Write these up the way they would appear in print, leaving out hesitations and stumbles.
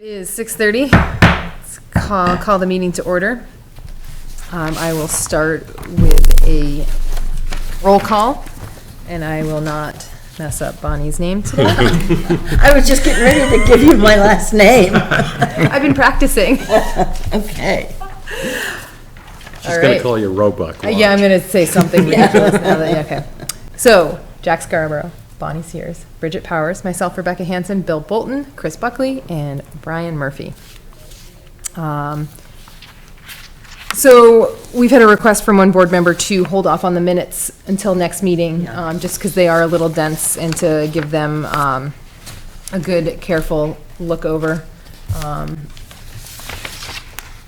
It is 6:30. Let's call the meeting to order. I will start with a roll call, and I will not mess up Bonnie's name today. I was just getting ready to give you my last name. I've been practicing. Okay. She's going to call you Roebuck. Yeah, I'm going to say something ridiculous now. Okay. So, Jack Scarborough, Bonnie Sears, Bridget Powers, myself, Rebecca Hansen, Bill Bolton, Chris Buckley, and Brian Murphy. So we've had a request from one board member to hold off on the minutes until next meeting, just because they are a little dense, and to give them a good, careful look over.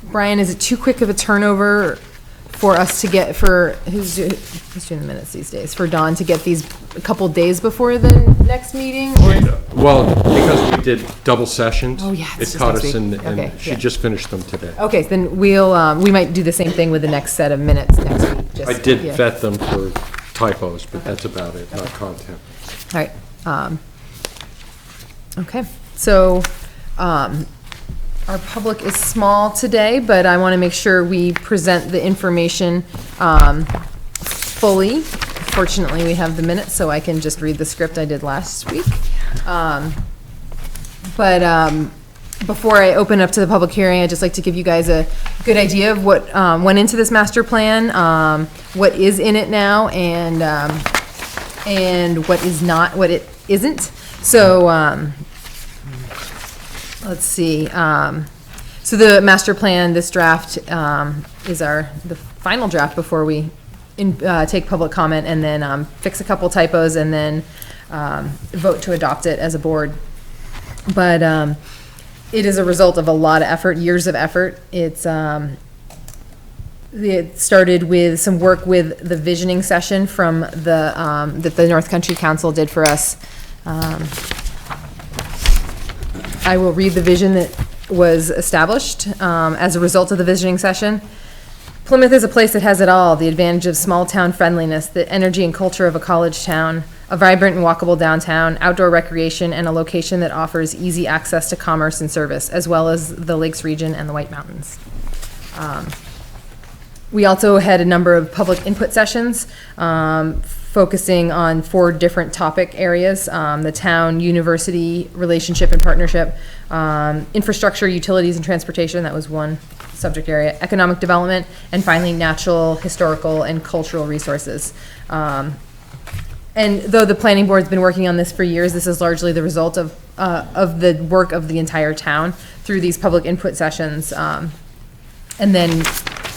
Brian, is it too quick of a turnover for us to get, for, who's doing the minutes these days, for Dawn to get these a couple days before the next meeting? Or? Well, because we did double sessions, oh, yeah, it caught us in, and okay, she just finished them today. Okay, then we might do the same thing with the next set of minutes next week. I did vet them for typos, but that's about it, not content. All right. Okay, so our public is small today, but I want to make sure we present the information fully. Fortunately, we have the minutes, so I can just read the script I did last week. Before I open up to the public hearing, I'd just like to give you guys a good idea of what went into this master plan, what is in it now, and what is not, what it isn't. So let's see. So the master plan, this draft is the final draft before we take public comment, and then fix a couple typos, and then vote to adopt it as a board. But it is a result of a lot of effort, years of effort. It started with some work with the visioning session from that the North Country Council did for us. I will read the vision that was established as a result of the visioning session. Plymouth is a place that has it all: the advantage of small town friendliness, the energy and culture of a college town, a vibrant and walkable downtown, outdoor recreation, and a location that offers easy access to commerce and service, as well as the Lakes region and the White Mountains. We also had a number of public input sessions focusing on 4 different topic areas: the town, university, relationship and partnership, infrastructure, utilities and transportation, that was one subject area, economic development, and finally natural, historical, and cultural resources. And though the planning board's been working on this for years, this is largely the result of the work of the entire town through these public input sessions. And then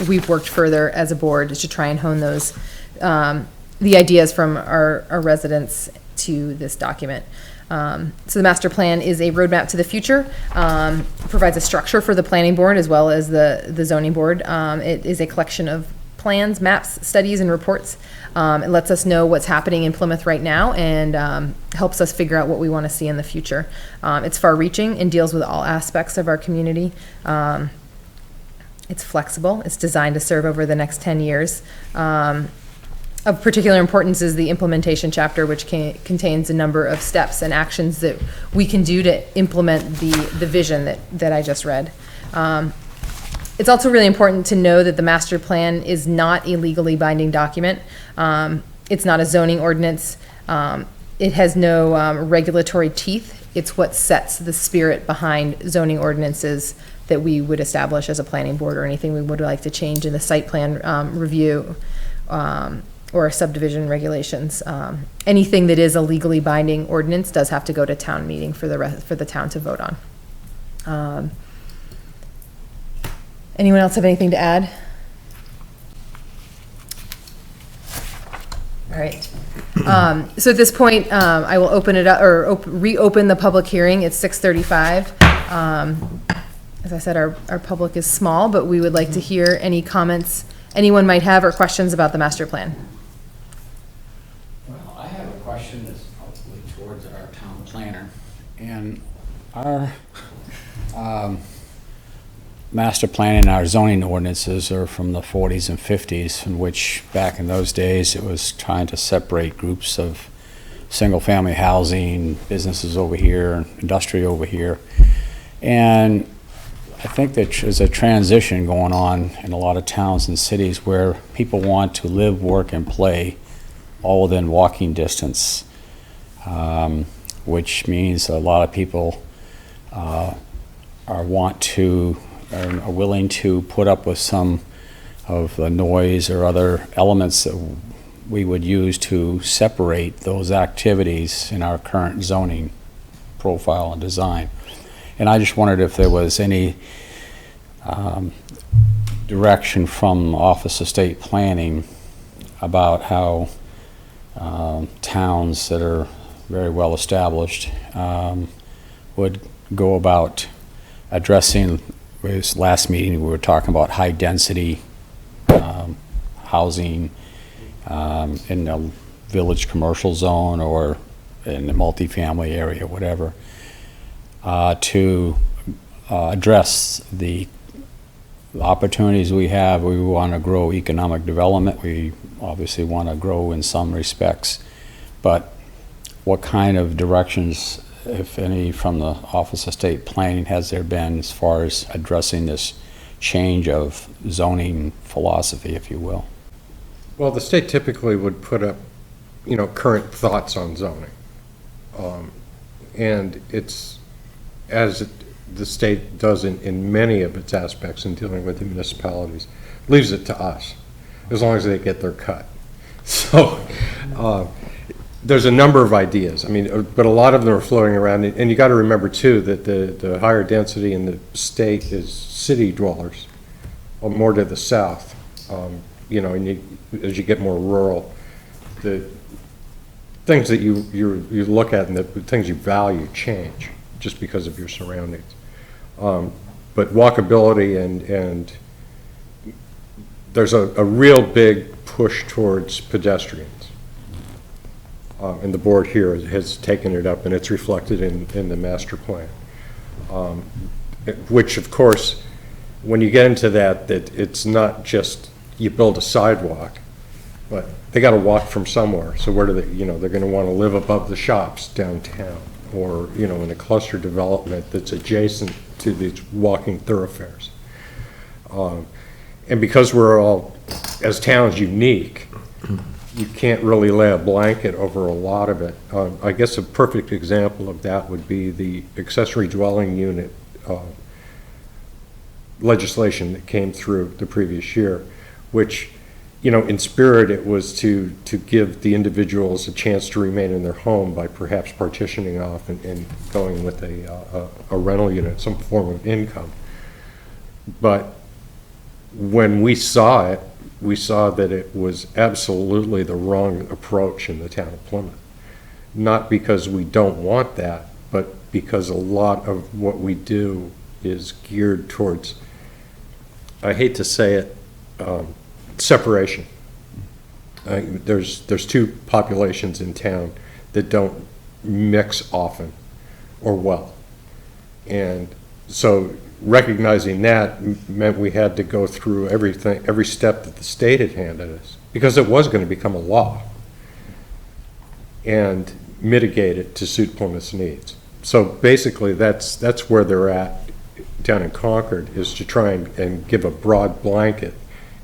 we've worked further as a board to try and hone those, the ideas from our residents to this document. So the master plan is a roadmap to the future, provides a structure for the planning board as well as the zoning board. It is a collection of plans, maps, studies, and reports. It lets us know what's happening in Plymouth right now, and helps us figure out what we want to see in the future. It's far-reaching and deals with all aspects of our community. It's flexible. It's designed to serve over the next 10 years. Of particular importance is the implementation chapter, which contains a number of steps and actions that we can do to implement the vision that I just read. It's also really important to know that the master plan is not a legally binding document. It's not a zoning ordinance. It has no regulatory teeth. It's what sets the spirit behind zoning ordinances that we would establish as a planning board, or anything we would like to change in the site plan review or subdivision regulations. Anything that is a legally binding ordinance does have to go to town meeting for the town to vote on. Anyone else have anything to add? All right. So at this point, I will open it up, or reopen the public hearing. It's 6:35. As I said, our public is small, but we would like to hear any comments anyone might have or questions about the master plan. Well, I have a question that's probably towards our town planner. And our master plan and our zoning ordinances are from the 40s and 50s, in which back in those days it was trying to separate groups of single-family housing, businesses over here, industry over here. And I think that there's a transition going on in a lot of towns and cities where people want to live, work, and play all within walking distance, which means a lot of people are willing to put up with some of the noise or other elements that we would use to separate those activities in our current zoning profile and design. And I just wondered if there was any direction from Office of State Planning about how towns that are very well established would go about addressing. This last meeting we were talking about high density housing in a village commercial zone or in the multifamily area, whatever, to address the opportunities we have. We want to grow economic development. We obviously want to grow in some respects, but what kind of directions, if any, from the Office of State Planning has there been as far as addressing this change of zoning philosophy, if you will? Well, the state typically would put up, current thoughts on zoning. And it's, the state does in many of its aspects in dealing with the municipalities, leaves it to us, as long as they get their cut. So there's a number of ideas. I mean, but a lot of them are floating around. And you got to remember, too, that the higher density in the state is city dwellers, or more to the south. And as you get more rural, the things that you look at and the things you value change just because of your surroundings. But walkability and there's a real big push towards pedestrians. And the board here has taken it up, and it's reflected in the master plan. Which, of course, when you get into that it's not just you build a sidewalk, but they got to walk from somewhere. So where do they, they're going to want to live above the shops downtown, or, in a cluster development that's adjacent to these walking thoroughfares. And because we're all, as towns, unique, you can't really lay a blanket over a lot of it. I guess a perfect example of that would be the accessory dwelling unit legislation that came through the previous year, which, in spirit, it was to give the individuals a chance to remain in their home by perhaps partitioning off and going with a rental unit, some form of income. But when we saw it, we saw that it was absolutely the wrong approach in the town of Plymouth. Not because we don't want that, but because a lot of what we do is geared towards, I hate to say it, separation. There's two populations in town that don't mix often or well. And so recognizing that meant we had to go through every step that the state had handed us, because it was going to become a law, and mitigate it to suit Plymouth's needs. So basically that's where they're at down in Concord, is to try and give a broad blanket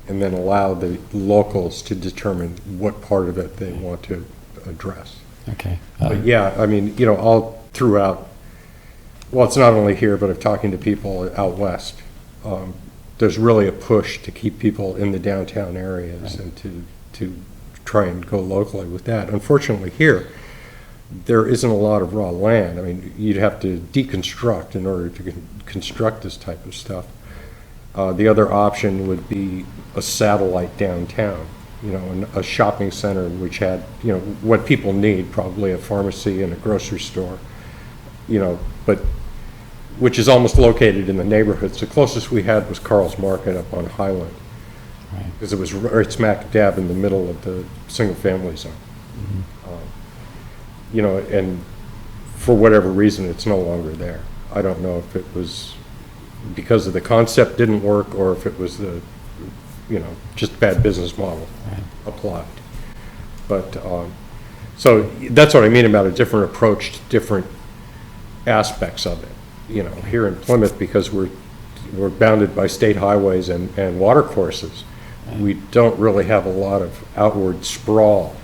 and then allow the locals to determine what part of it they want to address. Okay. But yeah, I mean, all throughout, well, it's not only here, but I'm talking to people out west. There's really a push to keep people in the downtown areas, right, and to try and go locally with that. Unfortunately here, there isn't a lot of raw land. I mean, you'd have to deconstruct in order to construct this type of stuff. The other option would be a satellite downtown, a shopping center which had, what people need, probably a pharmacy and a grocery store, but which is almost located in the neighborhoods. The closest we had was Carl's Market up on Highland, because it was right smack dab in the middle of the single-family zone. Mm-hmm. And for whatever reason, it's no longer there. I don't know if it was because of the concept didn't work, or if it was the, just bad business model applied. But so that's what I mean about a different approach to different aspects of it. you know, here in Plymouth, because we're bounded by state highways and water courses, we don't really have a lot of outward sprawl,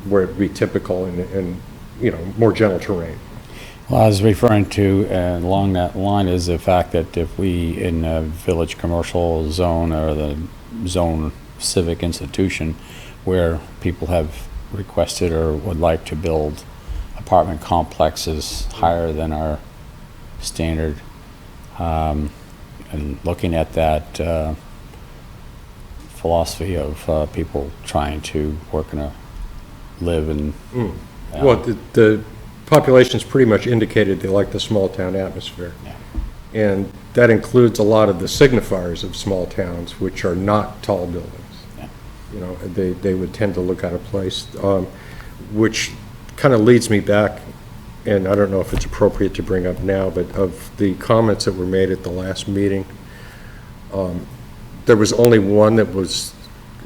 where it'd be typical in, you know, more gentle terrain. Well, I was referring to, along that line, is the fact that if we, in a village commercial zone or the zone civic institution, where people have requested or would like to build apartment complexes higher than our standard, and looking at that philosophy of people trying to work and live and Well, the population's pretty much indicated they like the small-town atmosphere. Yeah. And that includes a lot of the signifiers of small towns, which are not tall buildings. Yeah. You know, they would tend to look out of place, which kind of leads me back, and I don't know if it's appropriate to bring up now, but of the comments that were made at the last meeting, there was only one that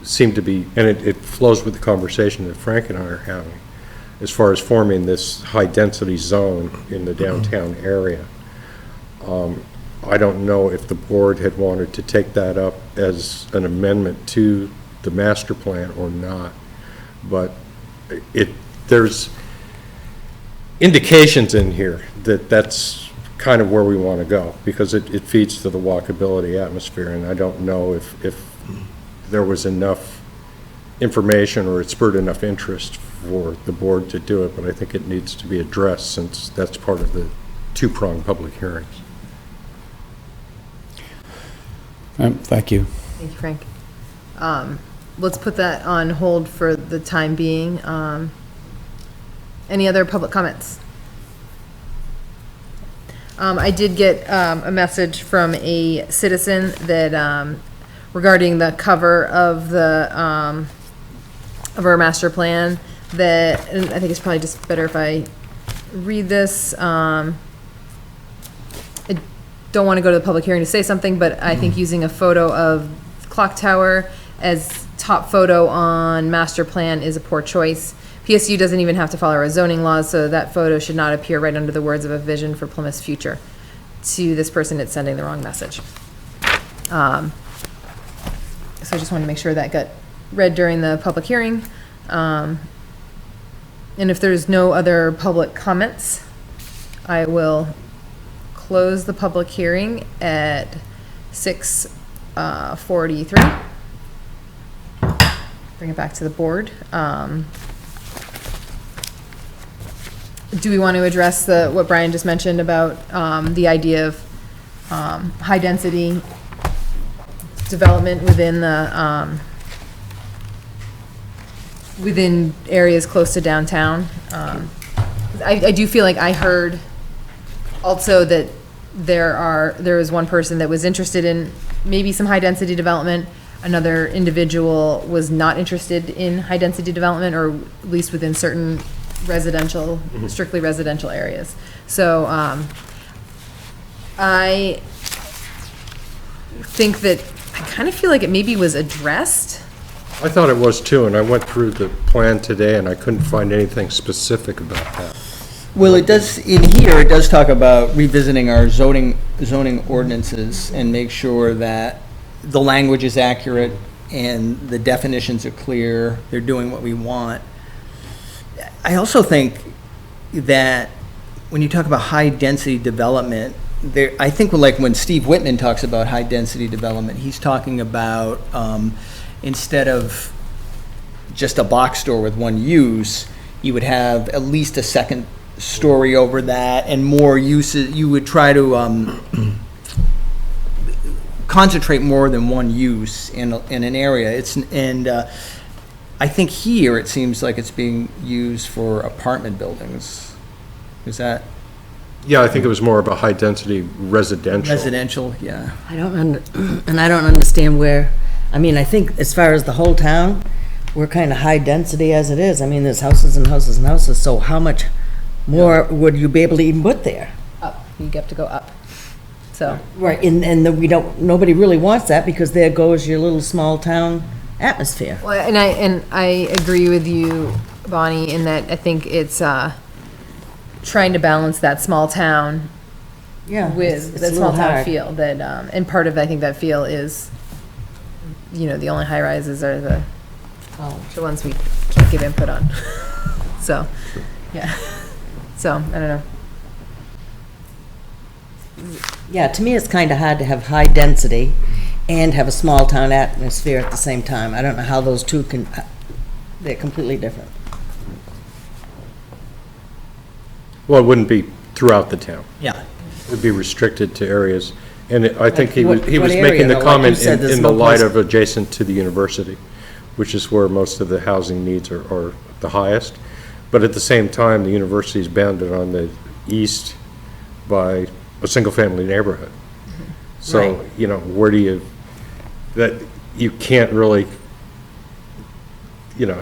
seemed to be, and it flows with the conversation that Frank and I are having, as far as forming this high-density zone in the downtown area. I don't know if the board had wanted to take that up as an amendment to the master plan or not, but there's indications in here that that's kind of where we want to go, because it feeds to the walkability atmosphere, and I don't know if there was enough information or it spurred enough interest for the board to do it, but I think it needs to be addressed since that's part of the two-pronged public hearings. Thank you. Thank you, Frank. Let's put that on hold for the time being. Any other public comments? I did get a message from a citizen that regarding the cover of the of our master plan, that, and I think it's probably just better if I read this. I don't want to go to the public hearing to say something, but I think using a photo of clock tower as top photo on master plan is a poor choice. PSU doesn't even have to follow our zoning laws, so that photo should not appear right under the words of a vision for Plymouth's future. To this person, it's sending the wrong message. So I just wanted to make sure that got read during the public hearing. And if there's no other public comments, I will close the public hearing at 6:43. Bring it back to the board. Do we want to address what Brian just mentioned about the idea of high-density development within the within areas close to downtown? I do feel like I heard also that there is one person that was interested in maybe some high-density development. Another individual was not interested in high-density development, or at least within certain residential, strictly residential areas. So I think that, I kind of feel like it maybe was addressed. I thought it was too, and I went through the plan today and I couldn't find anything specific about that. Well, it does, in here, it does talk about revisiting our zoning ordinances and make sure that the language is accurate and the definitions are clear, they're doing what we want. I also think that when you talk about high-density development, I think like when Steve Whitman talks about high-density development, he's talking about instead of just a box store with one use, you would have at least a second story over that and more uses. You would try to concentrate more than one use in an area. I think here it seems like it's being used for apartment buildings. Is that? Yeah, I think it was more of a high-density residential. Residential, yeah. I don't understand where, I mean, I think as far as the whole town, we're kind of high density as it is. I mean, there's houses and houses and houses, so how much more would you be able to even put there? Up, you have to go up. So, Right, and nobody really wants that, because there goes your little small town atmosphere. well, and I agree with you, Bonnie, in that I think it's trying to balance that small town Yeah, with it's the a small little town hard. feel that, and part of, I think, that feel is, the only high rises are the ones we can't give input on. So, yeah. So, I don't know. Yeah, to me, it's kind of hard to have high density and have a small town atmosphere at the same time. I don't know how those two can, they're completely different. Well, it wouldn't be throughout the town. Yeah. It would be restricted to areas. And I think he Like was what area, making the though? Like you comment said, there's in the no light place- of adjacent to the university, which is where most of the housing needs are the highest. But at the same time, the university is bounded on the east by a single-family neighborhood. So, Right. where do you, that, you can't really,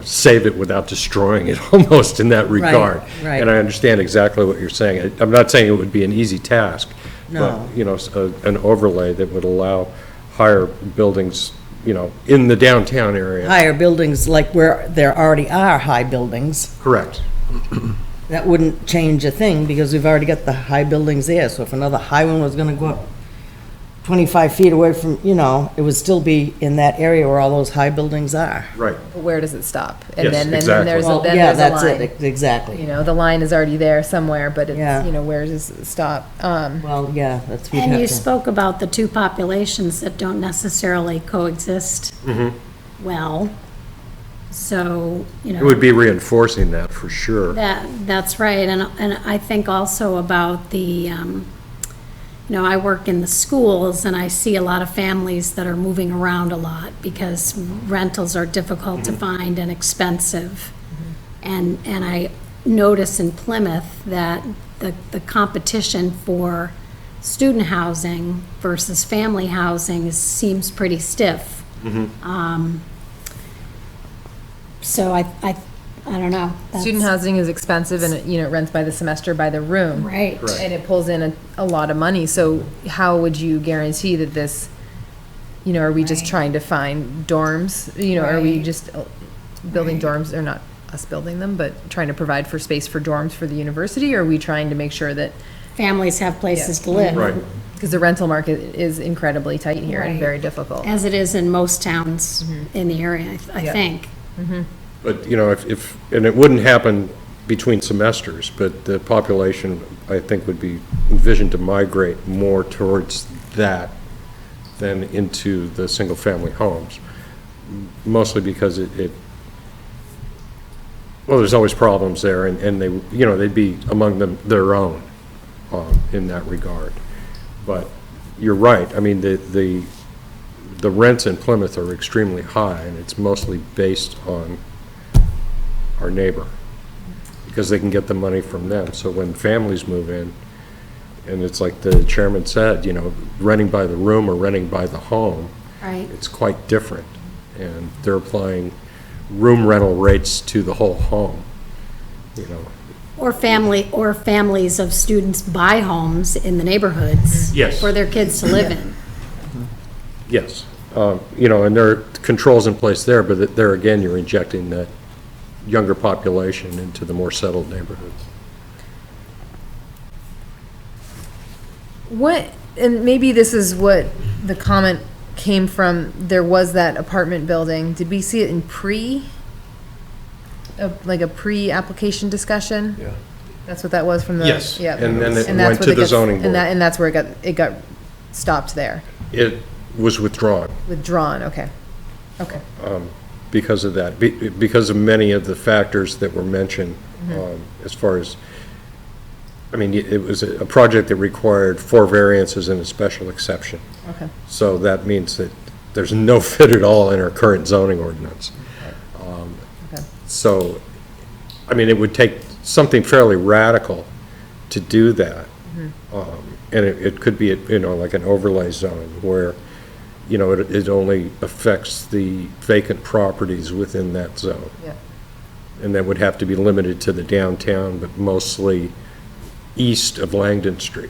save it without destroying it almost in that regard. right. And I understand exactly what you're saying. I'm not saying it would be an easy task. No. But, an overlay that would allow higher buildings, in the downtown area. Higher buildings, like where there already are high buildings, Correct. that wouldn't change a thing because we've already got the high buildings there. So if another high one was gonna go up 25 feet away from, it would still be in that area where all those high buildings are. Right. But where does it stop? And Yes, then exactly. there's a, Well, then yeah, there's a that's line. it, exactly. The line is already there somewhere, but Yeah. it's, where does it stop? Well, yeah, that's, we'd And you have to, spoke about the two populations that don't necessarily coexist well. So, It would be reinforcing that for sure. that's right. And I think also about the, I work in the schools and I see a lot of families that are moving around a lot because rentals are difficult to find and expensive. And I notice in Plymouth that the competition for student housing versus family housing seems pretty stiff. So I don't know. Student That's- housing is expensive and, it rents by the semester, by the room. Right. And it pulls in a lot of money. So how would you guarantee that this, are we just Right. trying to find dorms? Are we Right. just building dorms, or not us building them, but trying to provide for space for dorms for the university? Or are we trying to make sure that, Families have places to live. Right. because the rental market is incredibly tight here and Right. very difficult. As it is in most towns in the area, I Yeah. think. But, if, and it wouldn't happen between semesters, but the population, I think, would be envisioned to migrate more towards that than into the single-family homes. Mostly because well, there's always problems there, and they, they'd be among their own in that regard. But you're right, I mean, the rents in Plymouth are extremely high, and it's mostly based on our neighbor, because they can get the money from them. So when families move in, and it's like the chairman said, renting by the room or renting by the home, Right. it's quite different. And they're applying room rental rates to the whole home, Or families of students buy homes in the neighborhoods. Yes. For their kids to live in. Yes, and there are controls in place there, but there again, you're injecting that younger population into the more settled neighborhoods. And maybe this is what the comment came from, there was that apartment building. Did we see it in like a pre-application discussion? Yeah. That's what that was from the? Yes, Yeah. and then it And that's went where to it the gets- zoning board. And that's where it got stopped there, It was withdrawn withdrawn, okay. Okay, because of that, because of many of the factors that were mentioned, as far as, I mean, it was a project that required 4 variances and a special exception. okay. So that means that there's no fit at all in our current zoning ordinance. Okay. So, I mean, it would take something fairly radical to do that. And it could be, like an overlay zone where, it only affects the vacant properties within that zone. Yeah. And that would have to be limited to the downtown, but mostly east of Langdon Street.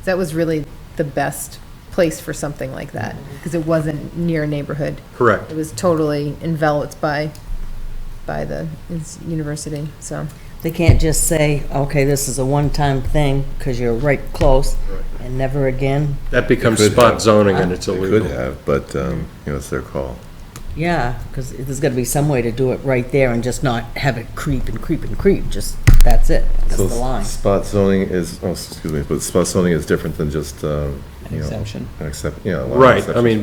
That was really the best place for something like that, because it wasn't near a neighborhood. Correct. It was totally enveloped by the university, so. They can't just say, okay, this is a one-time thing, because you're right close, and never again. That becomes Could spot have. zoning and it's They illegal. could have, but, it's their call. Yeah, because there's got to be some way to do it right there and just not have it creep and creep and creep, just, that's it, that's So the line. spot zoning is, excuse me, but spot zoning is different than just, exemption. An except, yeah. a lot of Right, I exceptions. mean,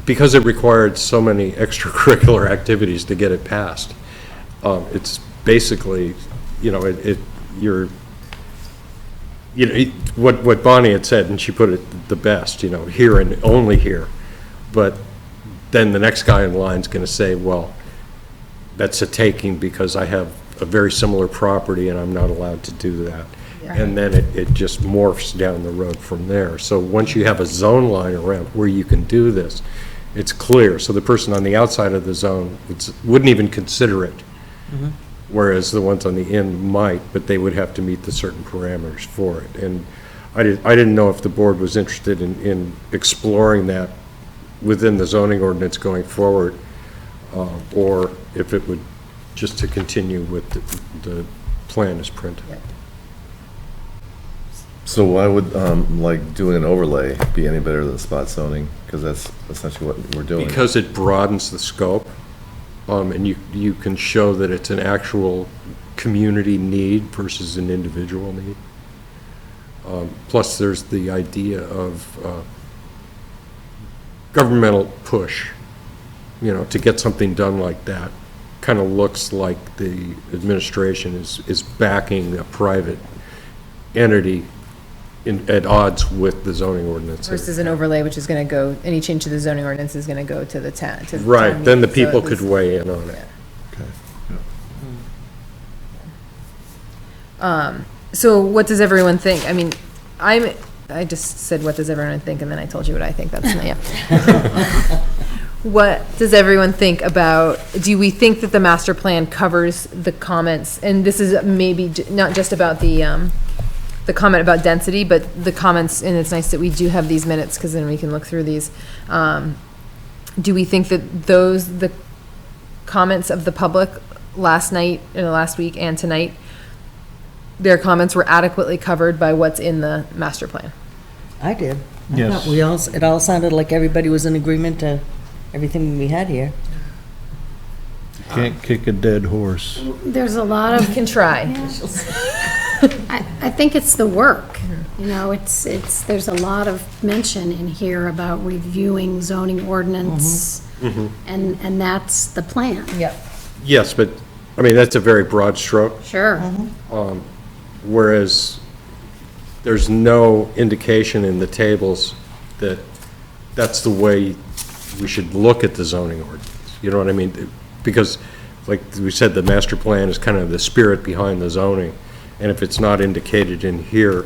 because it required so many extracurricular activities to get it passed. It's basically, what Bonnie had said, and she put it the best, here and only here. But then the next guy in line's gonna say, well, that's a taking because I have a very similar property and I'm not allowed to do that. And then it just morphs down the road from there. So once you have a zone line around where you can do this, it's clear. So the person on the outside of the zone wouldn't even consider it. Whereas the ones on the end might, but they would have to meet the certain parameters for it. And I didn't know if the board was interested in exploring that within the zoning ordinance going forward, or if it would, just to continue with the plan as printed. So why would, doing an overlay be any better than spot zoning? Because that's essentially what we're doing. Because it broadens the scope, and you can show that it's an actual community need versus an individual need. Plus, there's the idea of governmental push, to get something done like that. Kind of looks like the administration is backing a private entity at odds with the zoning ordinance. Versus an overlay, which is gonna go, any change to the zoning ordinance is gonna go to the town. Right, then the meeting, so people at could least- weigh in on it. So what does everyone think? I mean, I just said, what does everyone think? And then I told you what I think. That's, yeah. What does everyone think about, do we think that the master plan covers the comments? And this is maybe not just about the comment about density, but the comments, and it's nice that we do have these minutes, because then we can look through these. Do we think that the comments of the public last night, last week and tonight, their comments were adequately covered by what's in the master plan? I did. I Yes. thought it all sounded like everybody was in agreement to everything we had here. Can't kick a dead horse. There's a lot We of, can try. I think it's the work, there's a lot of mention in here about reviewing zoning ordinance, and that's the plan. Yep. Yes, but, I mean, that's a very broad stroke. Sure. Whereas there's no indication in the tables that that's the way we should look at the zoning ordinance. You know what I mean? Because, like we said, the master plan is kind of the spirit behind the zoning. And if it's not indicated in here,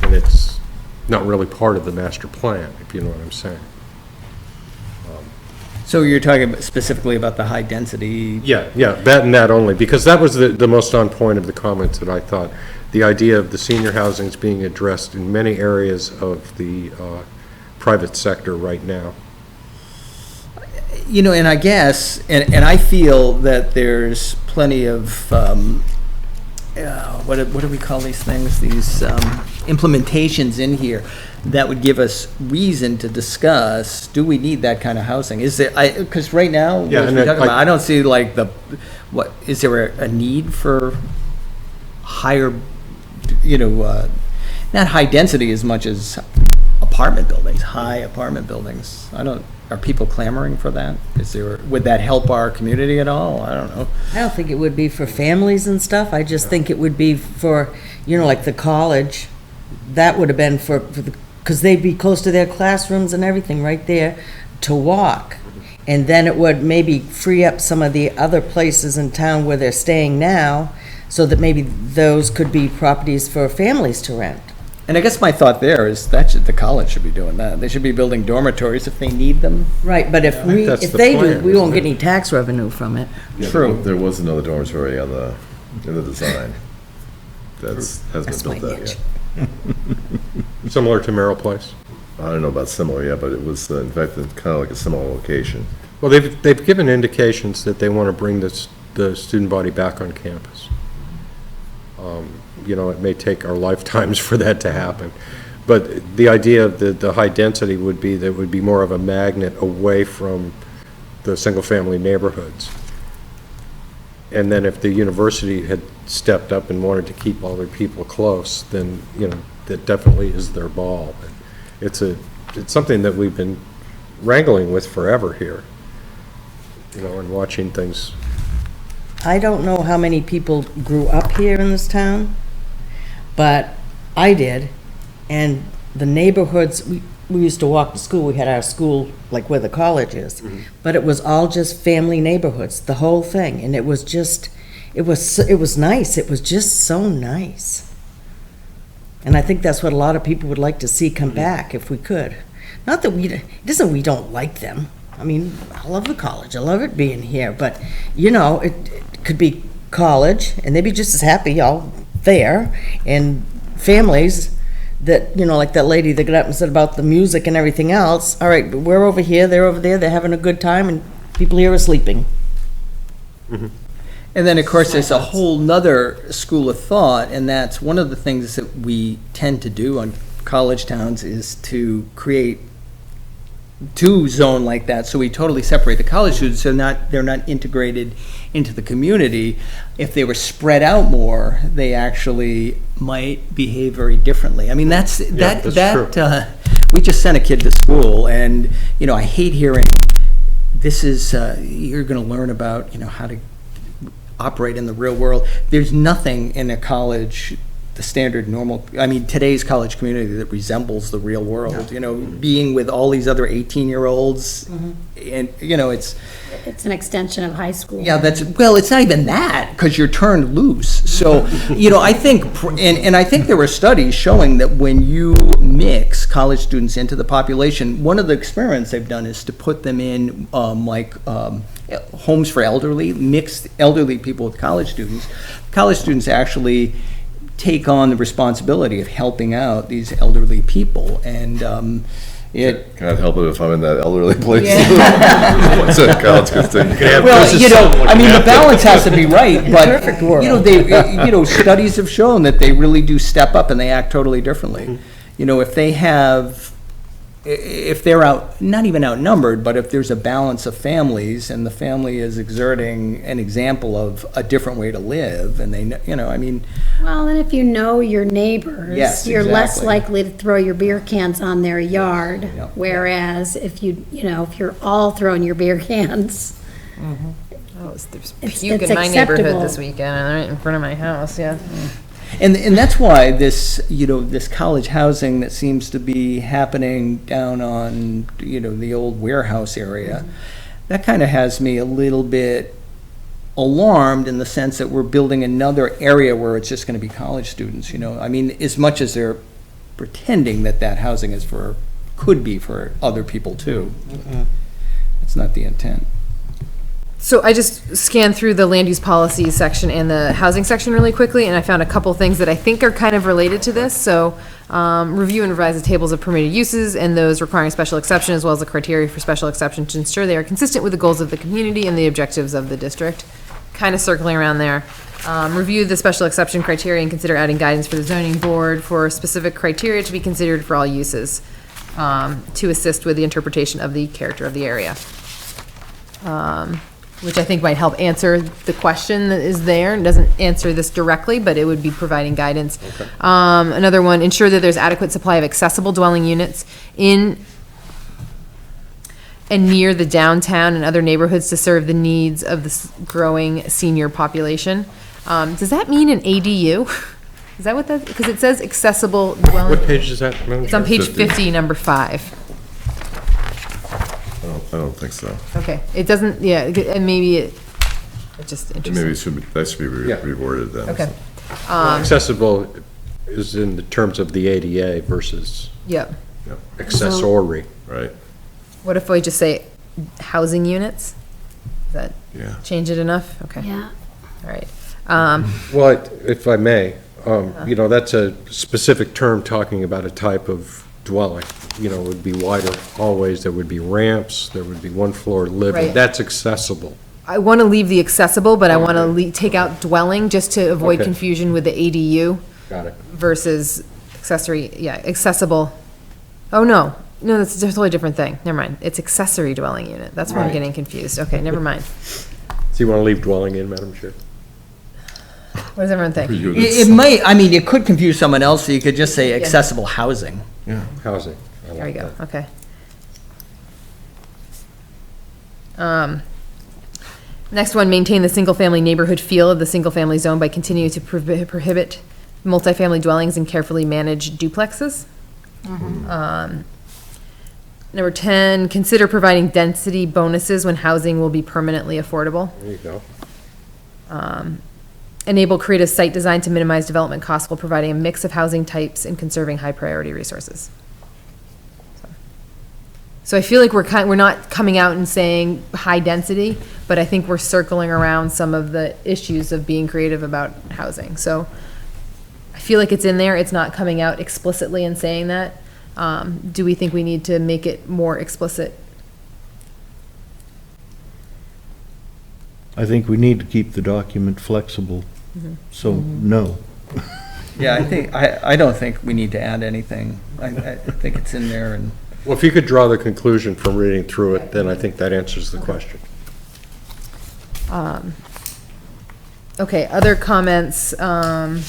then it's not really part of the master plan, if you know what I'm saying. So you're talking specifically about the high density? Yeah, that and that only, because that was the most on point of the comments that I thought. The idea of the senior housing is being addressed in many areas of the private sector right now. And I guess, and I feel that there's plenty of, what do we call these things? These implementations in here that would give us reason to discuss, do we need that kind of housing? Is there, because right now, Yeah, as and we it- talk about, I don't see like is there a need for higher, not high density as much as apartment buildings, high apartment buildings? Are people clamoring for that? Would that help our community at all? I don't know. I don't think it would be for families and stuff. I just think it would be for, like the college. That would have been because they'd be close to their classrooms and everything right there to walk. And then it would maybe free up some of the other places in town where they're staying now, so that maybe those could be properties for families to rent. And I guess my thought there is the college should be doing that. They should be building dormitories if they need them. Right, but if that's the they do, plan, we won't isn't get it? any tax revenue from it. Yeah, True. There was another dormitory in the design. Hasn't been built out yet. Similar to Merrill Place. I don't know about similar yet, but it was, in fact, kind of like a similar location. Well, they've given indications that they want to bring the student body back on campus. You know, it may take our lifetimes for that to happen. But the idea of the high density would be that it would be more of a magnet away from the single-family neighborhoods. And then if the university had stepped up and wanted to keep all their people close, then, you know, that definitely is their ball. It's something that we've been wrangling with forever here, you know, and watching things. I don't know how many people grew up here in this town, but I did. And the neighborhoods, we used to walk to school, we had our school like where the college is, but it was all just family neighborhoods, the whole thing. And it was just, it was nice. It was just so nice. And I think that's what a lot of people would like to see come back if we could. Not that it isn't we don't like them. I mean, I love the college. I love it being here. But, you know, it could be college, and they'd be just as happy all there, and families that, you know, like that lady that got up and said about the music and everything else. All right, but we're over here, they're over there, they're having a good time, and people here are sleeping. And then, of course, there's a whole nother school of thought, and that's one of the things that we tend to do on college towns is to create two zone like that, so we totally separate the college students, so they're not integrated into the community. If they were spread out more, they actually might behave very differently. I mean, that's true. we just sent a kid to school, and, you know, I hate hearing, this is, you're gonna learn about, you know, how to operate in the real world. There's nothing in a college, the standard normal, I mean, today's college community that resembles the real world, you know, being with all these other 18-year-olds, and, you know, it's It's an extension of high school. yeah, well, it's not even that, because you're turned loose. So, you know, I think, and I think there were studies showing that when you mix college students into the population, one of the experiments they've done is to put them in, homes for elderly, mixed elderly people with college students. College students actually take on the responsibility of helping out these elderly people, and Can't help it if I'm in that elderly place. What's that college gonna take? well, you know, I mean, the balance has to be right, but, perfect world. you know, you know, studies have shown that they really do step up and they act totally differently. You know, if they're not even outnumbered, but if there's a balance of families and the family is exerting an example of a different way to live, and they, you know, I mean, Well, and if you know your neighbors, Yes, you're less exactly. likely to throw your beer cans on their yard. Yep. Whereas if if you're all throwing your beer cans, Oh, there's It's- puke it's in my neighborhood acceptable. this weekend, right in front of my house, yeah. and that's why this, you know, this college housing that seems to be happening down on, you know, the old warehouse area, that kind of has me a little bit alarmed in the sense that we're building another area where it's just going to be college students, you know. I mean, as much as they're pretending that housing is could be for other people too. It's not the intent. So I just scanned through the land use policies section and the housing section really quickly, and I found a couple things that I think are kind of related to this. So, review and revise the tables of permitted uses and those requiring special exception, as well as the criteria for special exception to ensure they are consistent with the goals of the community and the objectives of the district. Kind of circling around there. Review the special exception criteria and consider adding guidance for the zoning board for specific criteria to be considered for all uses, to assist with the interpretation of the character of the area. Which I think might help answer the question that is there. It doesn't answer this directly, but it would be providing guidance. Another one, ensure that there's adequate supply of accessible dwelling units in and near the downtown and other neighborhoods to serve the needs of the growing senior population. Does that mean an ADU? Is that what that, because it says accessible dwelling. What page is that? It's on page 50, number 5. I don't think so. Okay, it doesn't, yeah, and maybe it's just interesting. Maybe that should be Yeah. reworded then. Okay. Accessible is in the terms of the ADA versus Yep. accessory. Right, What if we just say housing units? Does that yeah. change it enough? Okay, yeah. all right. Well, if I may, you know, that's a specific term talking about a type of dwelling. You know, it would be wider hallways, there would be ramps, there would be one-floor living. Right. That's accessible. I want to leave the accessible, but I want to take out dwelling just to avoid Okay. confusion with the ADU Got it. versus accessory, yeah, accessible. Oh, no, that's a totally different thing. Never mind. It's accessory dwelling unit. That's where I'm Right. getting confused. Okay, never mind. So you want to leave dwelling in, Madam Chair? What does everyone think? It might, I mean, it could confuse someone else, so you could just say accessible housing. Housing. I There we like go, that. okay. Next one, maintain the single-family neighborhood feel of the single-family zone by continuing to prohibit multifamily dwellings and carefully manage duplexes. Number 10, consider providing density bonuses when housing will be permanently affordable. There you go. Enable creative site design to minimize development costs while providing a mix of housing types and conserving high-priority resources. So I feel like we're not coming out and saying high density, but I think we're circling around some of the issues of being creative about housing. So I feel like it's in there, it's not coming out explicitly and saying that. Do we think we need to make it more explicit? I think we need to keep the document flexible. So, no. Yeah, I don't think we need to add anything. I think it's in there and. Well, if you could draw the conclusion from reading through it, then I think that answers the question. Okay, other comments, I'm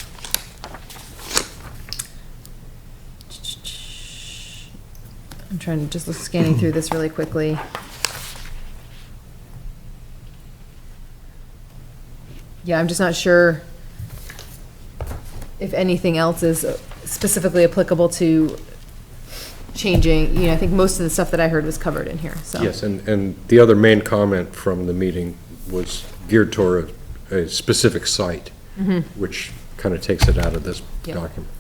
trying to just scanning through this really quickly. Yeah, I'm just not sure if anything else is specifically applicable to changing, I think most of the stuff that I heard was covered in here, so. Yes, and the other main comment from the meeting was geared toward a specific site, which kind of takes it out of this Yeah. document.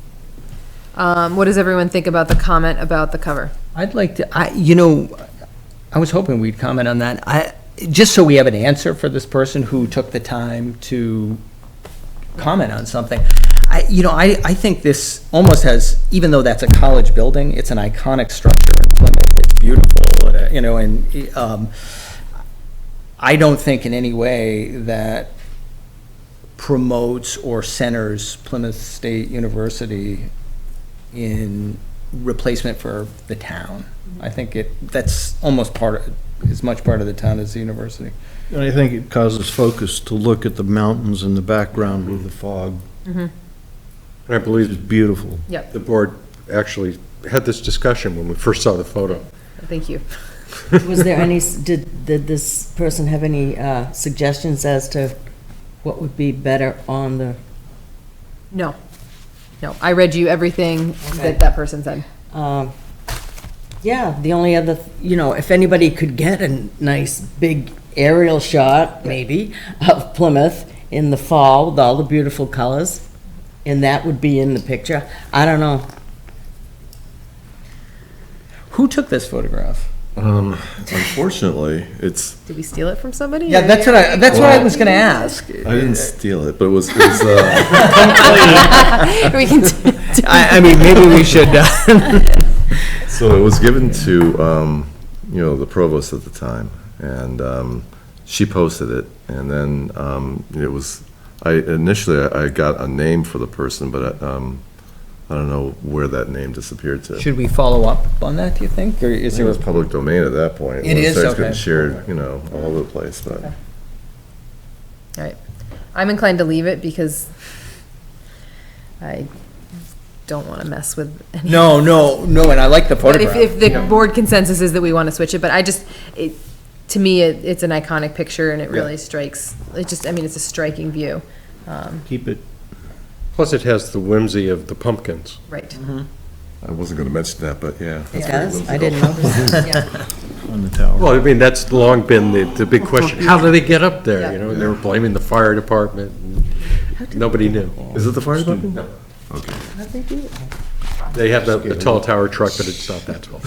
What does everyone think about the comment about the cover? I'd like to, I was hoping we'd comment on that. Just so we have an answer for this person who took the time to comment on something. I think this almost has, even though that's a college building, it's an iconic structure in Plymouth. It's beautiful, and I don't think in any way that promotes or centers Plymouth State University in replacement for the town. I think that's almost as much part of the town as the university. And I think it causes focus to look at the mountains in the background with the fog. And I believe It's beautiful. Yep, the board actually had this discussion when we first saw the photo. thank you. Was there any, did this person have any suggestions as to what would be better on the, No, I read you everything that person said. yeah, the only other, if anybody could get a nice big aerial shot, maybe, of Plymouth in the fall with all the beautiful colors, and that would be in the picture. I don't know. Who took this photograph? Unfortunately, it's, Did we steal it from somebody? Yeah, that's what I was gonna ask. I didn't steal it, but it was We can, I mean, maybe we should, so it was given to, the provost at the time, and she posted it, and then it was, initially I got a name for the person, but I don't know where that name disappeared to. should we follow up on that, do you think? Or is It there, was public domain at that point. It is? Websites Okay. getting shared, all over the place, but. all right. I'm inclined to leave it because I don't want to mess with any. no, and I like the But photograph. if the board consensus is that we want to switch it, but to me, it's an iconic picture and it really strikes, it's a striking view. Keep it, Plus, it has the whimsy of the pumpkins. Right. I wasn't gonna mention that, but yeah. that's Yes, very I whimsical. didn't know. on the tower. Well, I mean, that's long been the big question. How do they get up there? Yeah. They were blaming the fire department. And nobody knew. Is it the fire department? No. Okay. They have the tall tower truck, but it's not that tall.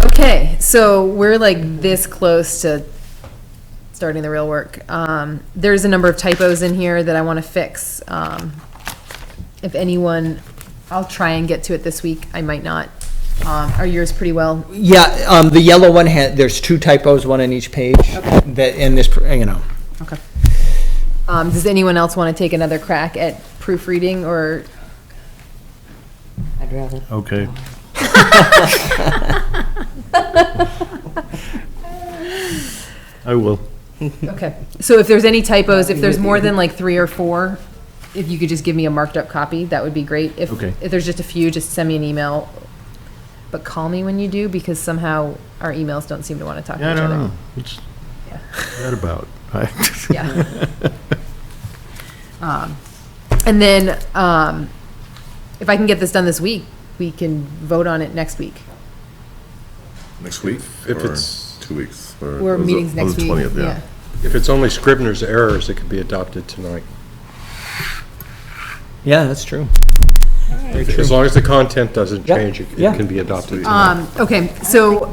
Okay, so we're like this close to starting the real work. There's a number of typos in here that I want to fix. If anyone, I'll try and get to it this week, I might not. Are yours pretty well? Yeah, the yellow one there's 2 typos, one on each page. Okay. That, and this, you know. Okay. Does anyone else want to take another crack at proofreading, or? I'd rather. Okay. I will. Okay, so if there's any typos, if there's more than like 3 or 4, if you could just give me a marked up copy, that would be great. Okay. If there's just a few, just send me an email, but call me when you do, because somehow our emails don't seem to want to talk to Yeah, I each don't other. know. What's Yeah. that about? Yeah. And then, if I can get this done this week, we can vote on it next week. Next week? If or it's- 2 weeks? Or meetings next the week. 20th, yeah. If it's only Scribner's errors, it could be adopted tonight. Yeah, that's true. Very true. As long as the content doesn't Yep. change, it Yeah. can be adopted tonight. Okay, so,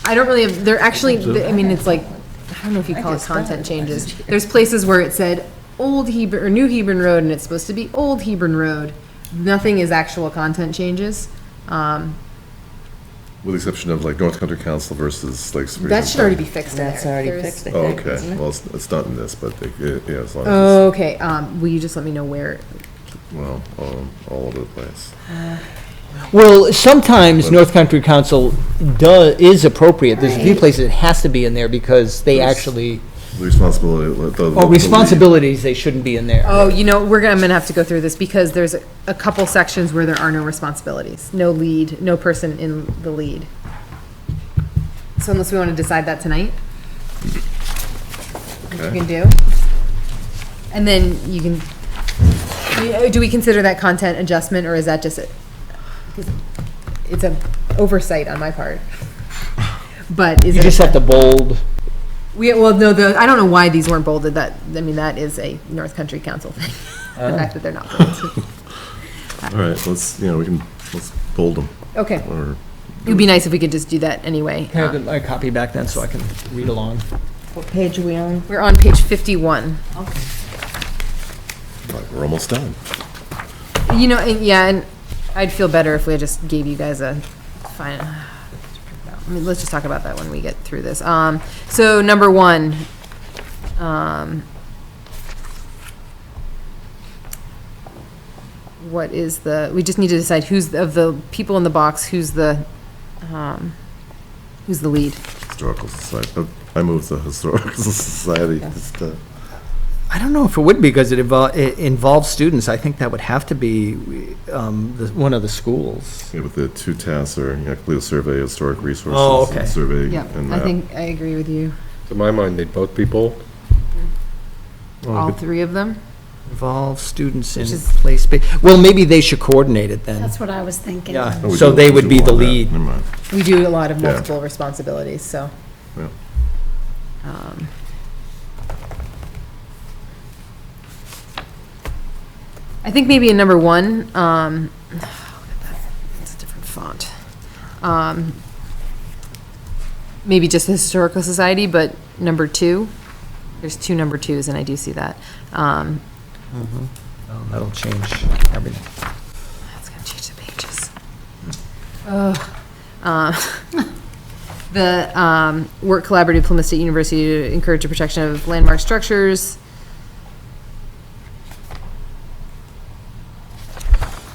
I don't really, they're actually, I mean, it's like, I don't know if you call it content changes. There's places where it said Old Hebron, or New Hebron Road, and it's supposed to be Old Hebron Road. Nothing is actual content changes. With the exception of like North Country Council versus like. That should already be fixed in there. That's already There's- fixed, I Oh, think, okay. isn't it? Well, it's not in this, but yeah, as long as Okay, will you just let me know where? it's, well, all over the place. Well, sometimes North Country Council is appropriate. There's a few places it has to be in there because they Yes. actually, The responsibility. the lead. responsibilities, they shouldn't be in there. Oh, you know, I'm gonna have to go through this because there's a couple sections where there are no responsibilities, no lead, no person in the lead. So unless we want to decide that tonight, which we can do. And then you can, do we consider that content adjustment, or is that just it's a oversight on my part? But is You it? just have to bold. Well, no, I don't know why these weren't bolded. That is a North Country Council thing. The fact that they're not bolded. All right, let's bold them. Okay. Or It would be nice if we could just do that anyway. Can I have my copy back then so I can read along? What page are we on? We're on page 51. like, we're almost done. You know, and I'd feel better if we just gave you guys a fine. I mean, let's just talk about that when we get through this. So number 1, what is we just need to decide of the people in the box, who's the lead? Historical Society. I moved the Historical Society. Just, I don't know if it would be because it involves students. I think that would have to be one of the schools. yeah, with the 2 tasks are, complete a survey, of historic resources. Oh, okay. and survey Yeah, and I map. think I agree with you. To my mind, they'd both be bold. All 3 of them? Involve students in Which is- place. Well, maybe they should coordinate it then. That's what I was thinking. Yeah, Oh, we so do- they we would do be the want that. lead. Never mind. We do a lot of Yeah. multiple responsibilities, so. Yeah. I think maybe in number 1, look at that, it's a different font. Maybe just the Historical Society, but number 2, there's 2 number 2s, and I do see that. Oh, that'll change everything. That's gonna change the pages. The work collaborative with Plymouth State University to encourage the protection of landmark structures.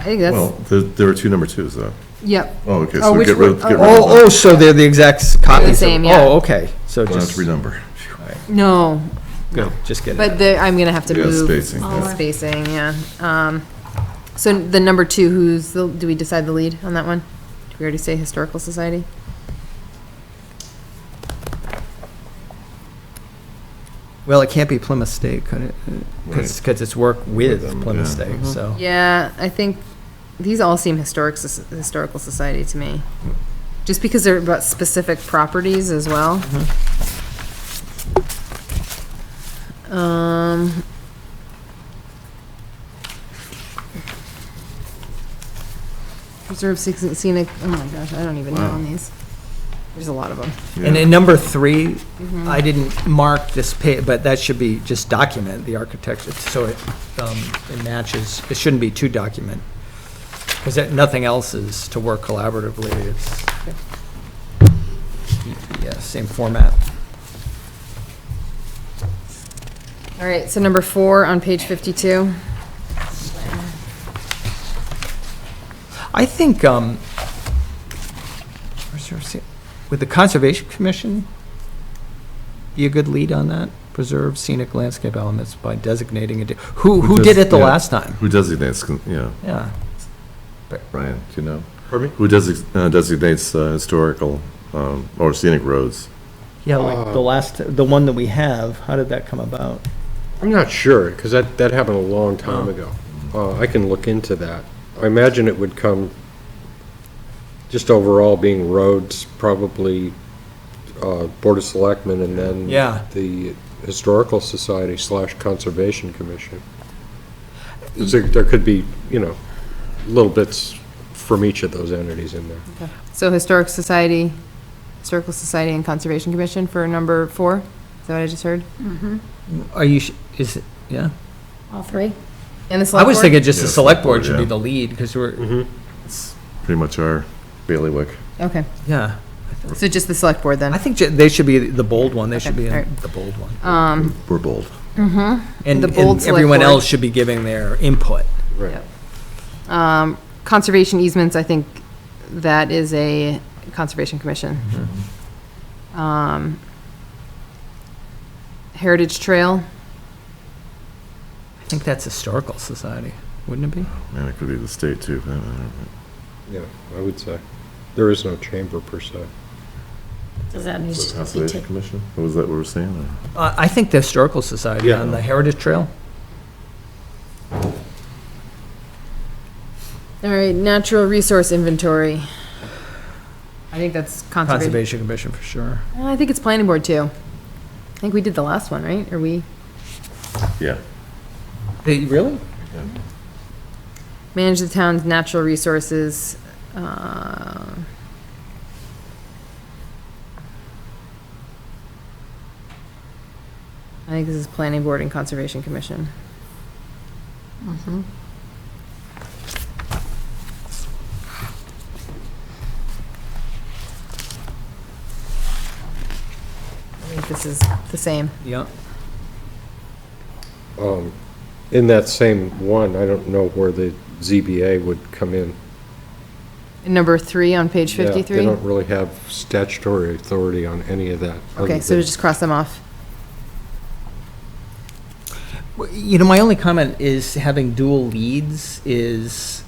I think that's, Well, there were 2 number 2s, though. yep. Oh, okay, Oh, so which get rid of one? get rid of one. Oh, so they're the exact copies? of- same, yeah. Oh, okay, so Don't have just, to renumber. No, good, just get it. but I'm gonna have to Yeah, move. spacing, yeah. Spacing, yeah. So the number 2, do we decide the lead on that one? Did we already say Historical Society? Well, it can't be Plymouth State, could it? Because it's work with them, Plymouth yeah. State, so. Yeah, I think these all seem Historical Society to me. Just because they're about specific properties as well. Preserve scenic, oh my gosh, I don't even know on these. There's a lot of them. And Yeah. in number 3, I didn't mark this but that should be just document the architecture, so it matches, it shouldn't be to document. Because nothing else is to work collaboratively. It's, yeah, same format. All right, so number 4 on page 52. I think, would the Conservation Commission be a good lead on that? Preserve scenic landscape elements by designating it. Who did it the Yeah. last time? Who designates, yeah, Yeah. Brian, do you know? Pardon me? Who designates historical or scenic roads? Yeah, like the one that we have, how did that come about? I'm not sure, because that happened a long time ago. I can look into that. I imagine it would come, just overall being roads, probably Board of Selectmen, and then Yeah. the Historical Society / Conservation Commission. 'Cause there could be, little bits from each of those entities in there. So Historical Society and Conservation Commission for number 4? Is that what I just heard? Are you, is it, yeah? All three? And the I select was board? thinking just the Yeah, select board should yeah. be the lead, because we're, It's pretty much our bailiwick. Okay, yeah. so just the select board then. I think they should be the bold one, they should Okay, be in all right. the bold one. We're bold. And the bold select everyone board. else should be giving their input. Right. Conservation easements, I think that is a Conservation Commission. Heritage Trail, I think that's Historical Society, wouldn't it be? Man, it could be the state too. Yeah, I would say. There is no chamber per se. Does that need to be Conservation taken? Commission? What was that we were saying? I think the Historical Society Yeah. on the Heritage Trail. all right, natural resource inventory. I think that's conservation. Conservation Commission for sure. I think it's planning board too. I think we did the last one, right? Or we Yeah. Really? manage the town's natural resources. I think this is planning board and conservation commission. I think this is the same. Yeah. In that same one, I don't know where the ZBA would come in. Number 3 on page Yeah, 53? They don't really have statutory authority on any of that. Okay, other so than- just cross them off. You know, my only comment is having dual leads is,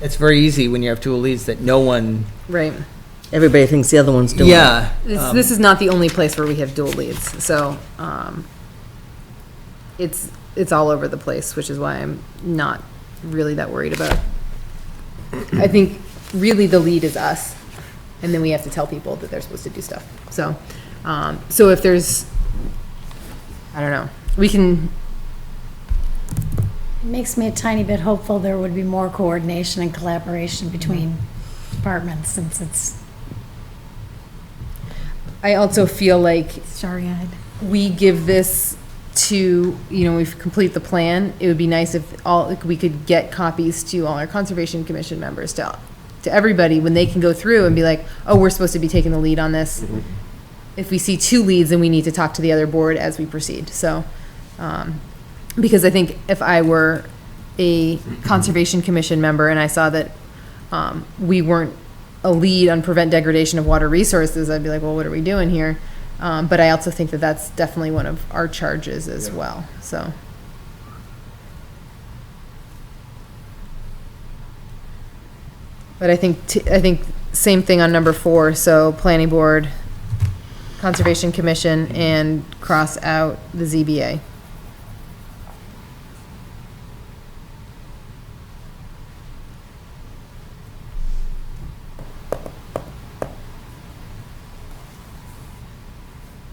it's very easy when you have dual leads that no one, Right. Everybody thinks the other one's doing it. yeah. This is not the only place where we have dual leads, so, it's all over the place, which is why I'm not really that worried about it. I think really the lead is us, and then we have to tell people that they're supposed to do stuff. So, so if there's, I don't know, we can, It makes me a tiny bit hopeful there would be more coordination and collaboration between departments, since it's I also feel like starry-eyed. we give this to, we complete the plan, it would be nice if we could get copies to all our Conservation Commission members, to everybody, when they can go through and be like, oh, we're supposed to be taking the lead on this. If we see 2 leads, then we need to talk to the other board as we proceed, so, because I think if I were a Conservation Commission member and I saw that, we weren't a lead on prevent degradation of water resources, I'd be like, well, what are we doing here? But I also think that that's definitely one of our charges as well, so. But I think same thing on number 4, so planning board, conservation commission, and cross out the ZBA.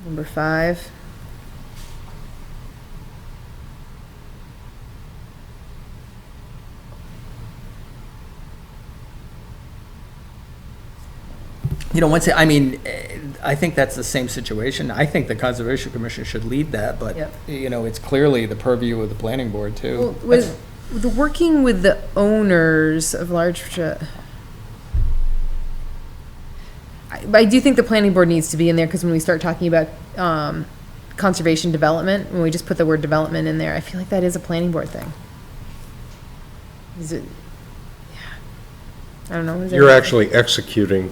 Number 5. You know, I think that's the same situation. I think the Conservation Commission should lead that, but, Yep. it's clearly the purview of the planning board too. Well, the working with the owners of large, I do think the planning board needs to be in there, because when we start talking about, conservation development, when we just put the word development in there, I feel like that is a planning board thing. Is it? Yeah. I don't know. Is You're there- actually executing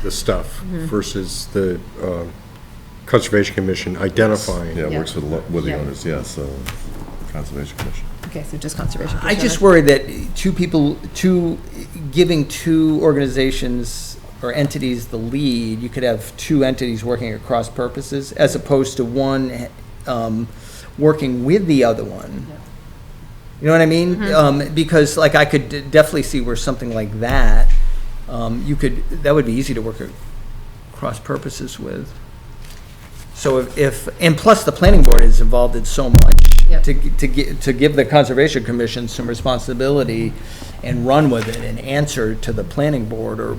the stuff Mm-hmm. versus the Conservation Commission identifying. Yeah, it Yeah. works with the Yeah. owners, yeah, so Conservation Commission. Okay, so just conservation. I just Commission. worry that giving two organizations or entities the lead, you could have two entities working across purposes, as opposed to one working with the other one. You know what I mean? Because like I could definitely see where something like that, that would be easy to work across purposes with. So and plus the planning board is involved in so much. Yep. To give the Conservation Commission some responsibility and run with it and answer to the planning board, or,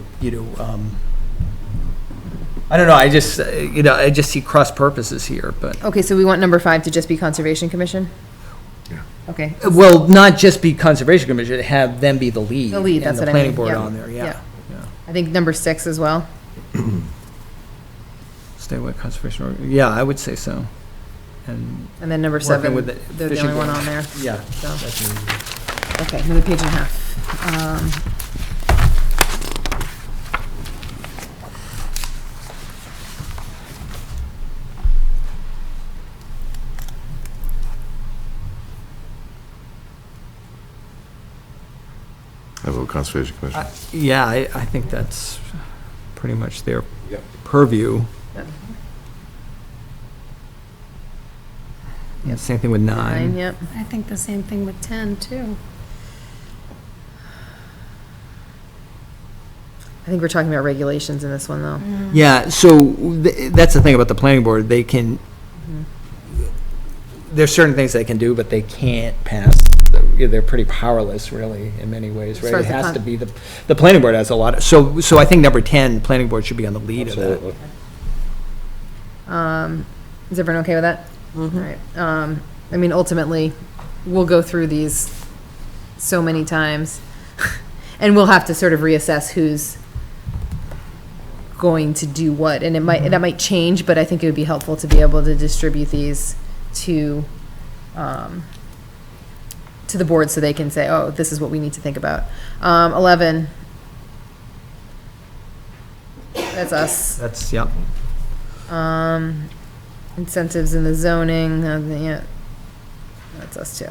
I don't know, I just see cross purposes here, but, Okay, so we want number 5 to just be conservation commission? Yeah. Okay. well, not just be Conservation Commission, have them be the lead. The lead, that's what I And the planning mean, board yeah. on there, yeah. I think number 6 as well. Stay with Conservation, yeah, I would say so. And, And then number Working 7, with the they're the fishing only one board. on there. yeah. So, that's easy. okay, another page and a half. I vote Conservation Commission. Yeah, I think that's pretty much their Yep. purview. Yep. Yeah, same thing with 9. Yep. I think the same thing with 10, too. I think we're talking about regulations in this one, though. Yeah, so that's the thing about the planning board, they can, there's certain things they can do, but they can't pass, they're pretty powerless, really, in many ways, As right? far It as the has con- to be, the planning board has a lot, so I think number 10, planning board should be on the lead of that. Absolutely. Is everyone okay with that? All right. I mean, ultimately, we'll go through these so many times, and we'll have to sort of reassess who's going to do what, and that might change, but I think it would be helpful to be able to distribute these to the board so they can say, oh, this is what we need to think about. 11. That's us. That's, yeah. Incentives in the zoning, yeah, that's us too.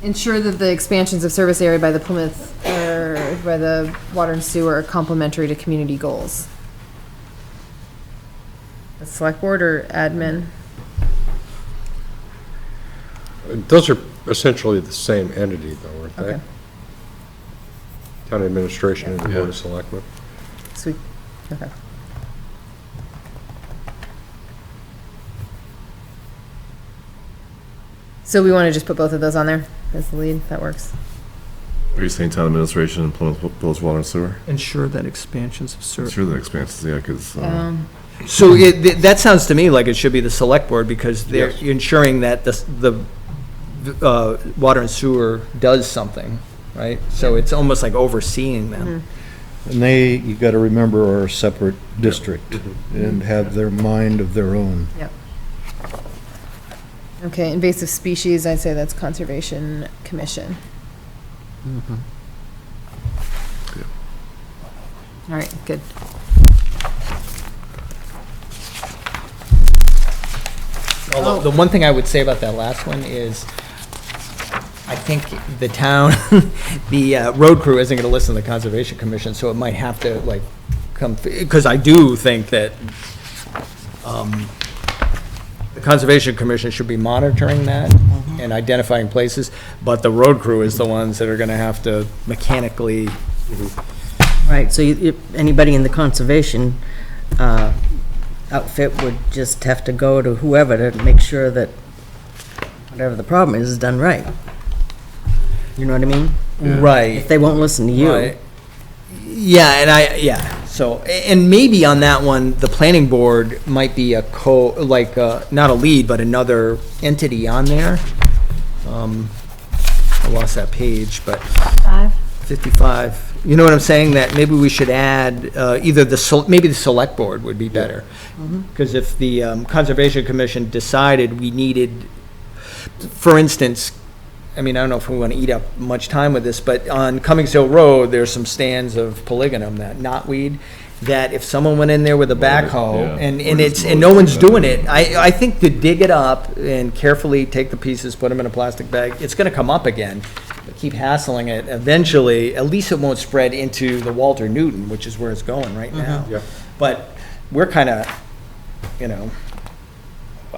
Ensure that the expansions of service area by the Plymouth, or by the water and sewer are complementary to community goals. The select board or admin? Those are essentially the same entity, though, aren't they? Okay. Town administration and the Board Yeah. of Selectmen. Sweet, okay. So we want to just put both of those on there as the lead, that works. Are you saying Town Administration and Plymouth Water and Sewer? Ensure that expansions of service. Sure, the expansions, yeah, because, So that sounds to me like it should be the select board, because they're Yes. ensuring that the water and sewer does something, right? So it's almost like overseeing them. And they, you got to remember, are a separate district and have their mind of their own. Yep. Okay, invasive species, I'd say that's Conservation Commission. All right, good. Although, the one thing I would say about that last one is, I think the town, the road crew isn't gonna listen to the Conservation Commission, so it might have to, like, come, because I do think that, the Conservation Commission should be monitoring that and identifying places, but the road crew is the ones that are gonna have to mechanically, Right, so anybody in the conservation outfit would just have to go to whoever to make sure that whatever the problem is done right. You know what I mean? right. If they won't listen to you. Right. Yeah, and So, and maybe on that one, the planning board might be a not a lead, but another entity on there. I lost that page, but 55. You know what I'm saying? That maybe we should add either maybe the select board would be better. Because if the Conservation Commission decided we needed, for instance, I mean, I don't know if we want to eat up much time with this, but on Cummings Hill Road, there's some stands of polygonum, that knotweed, that if someone went in there with a backhoe, yeah. and Or just and no one's doing it, I think to dig it up and carefully take the pieces, put them in a plastic bag, it's gonna come up again. But keep hassling it, eventually, at least it won't spread into the Walter Newton, which is where it's going right now. Yep. But we're kind of, you know,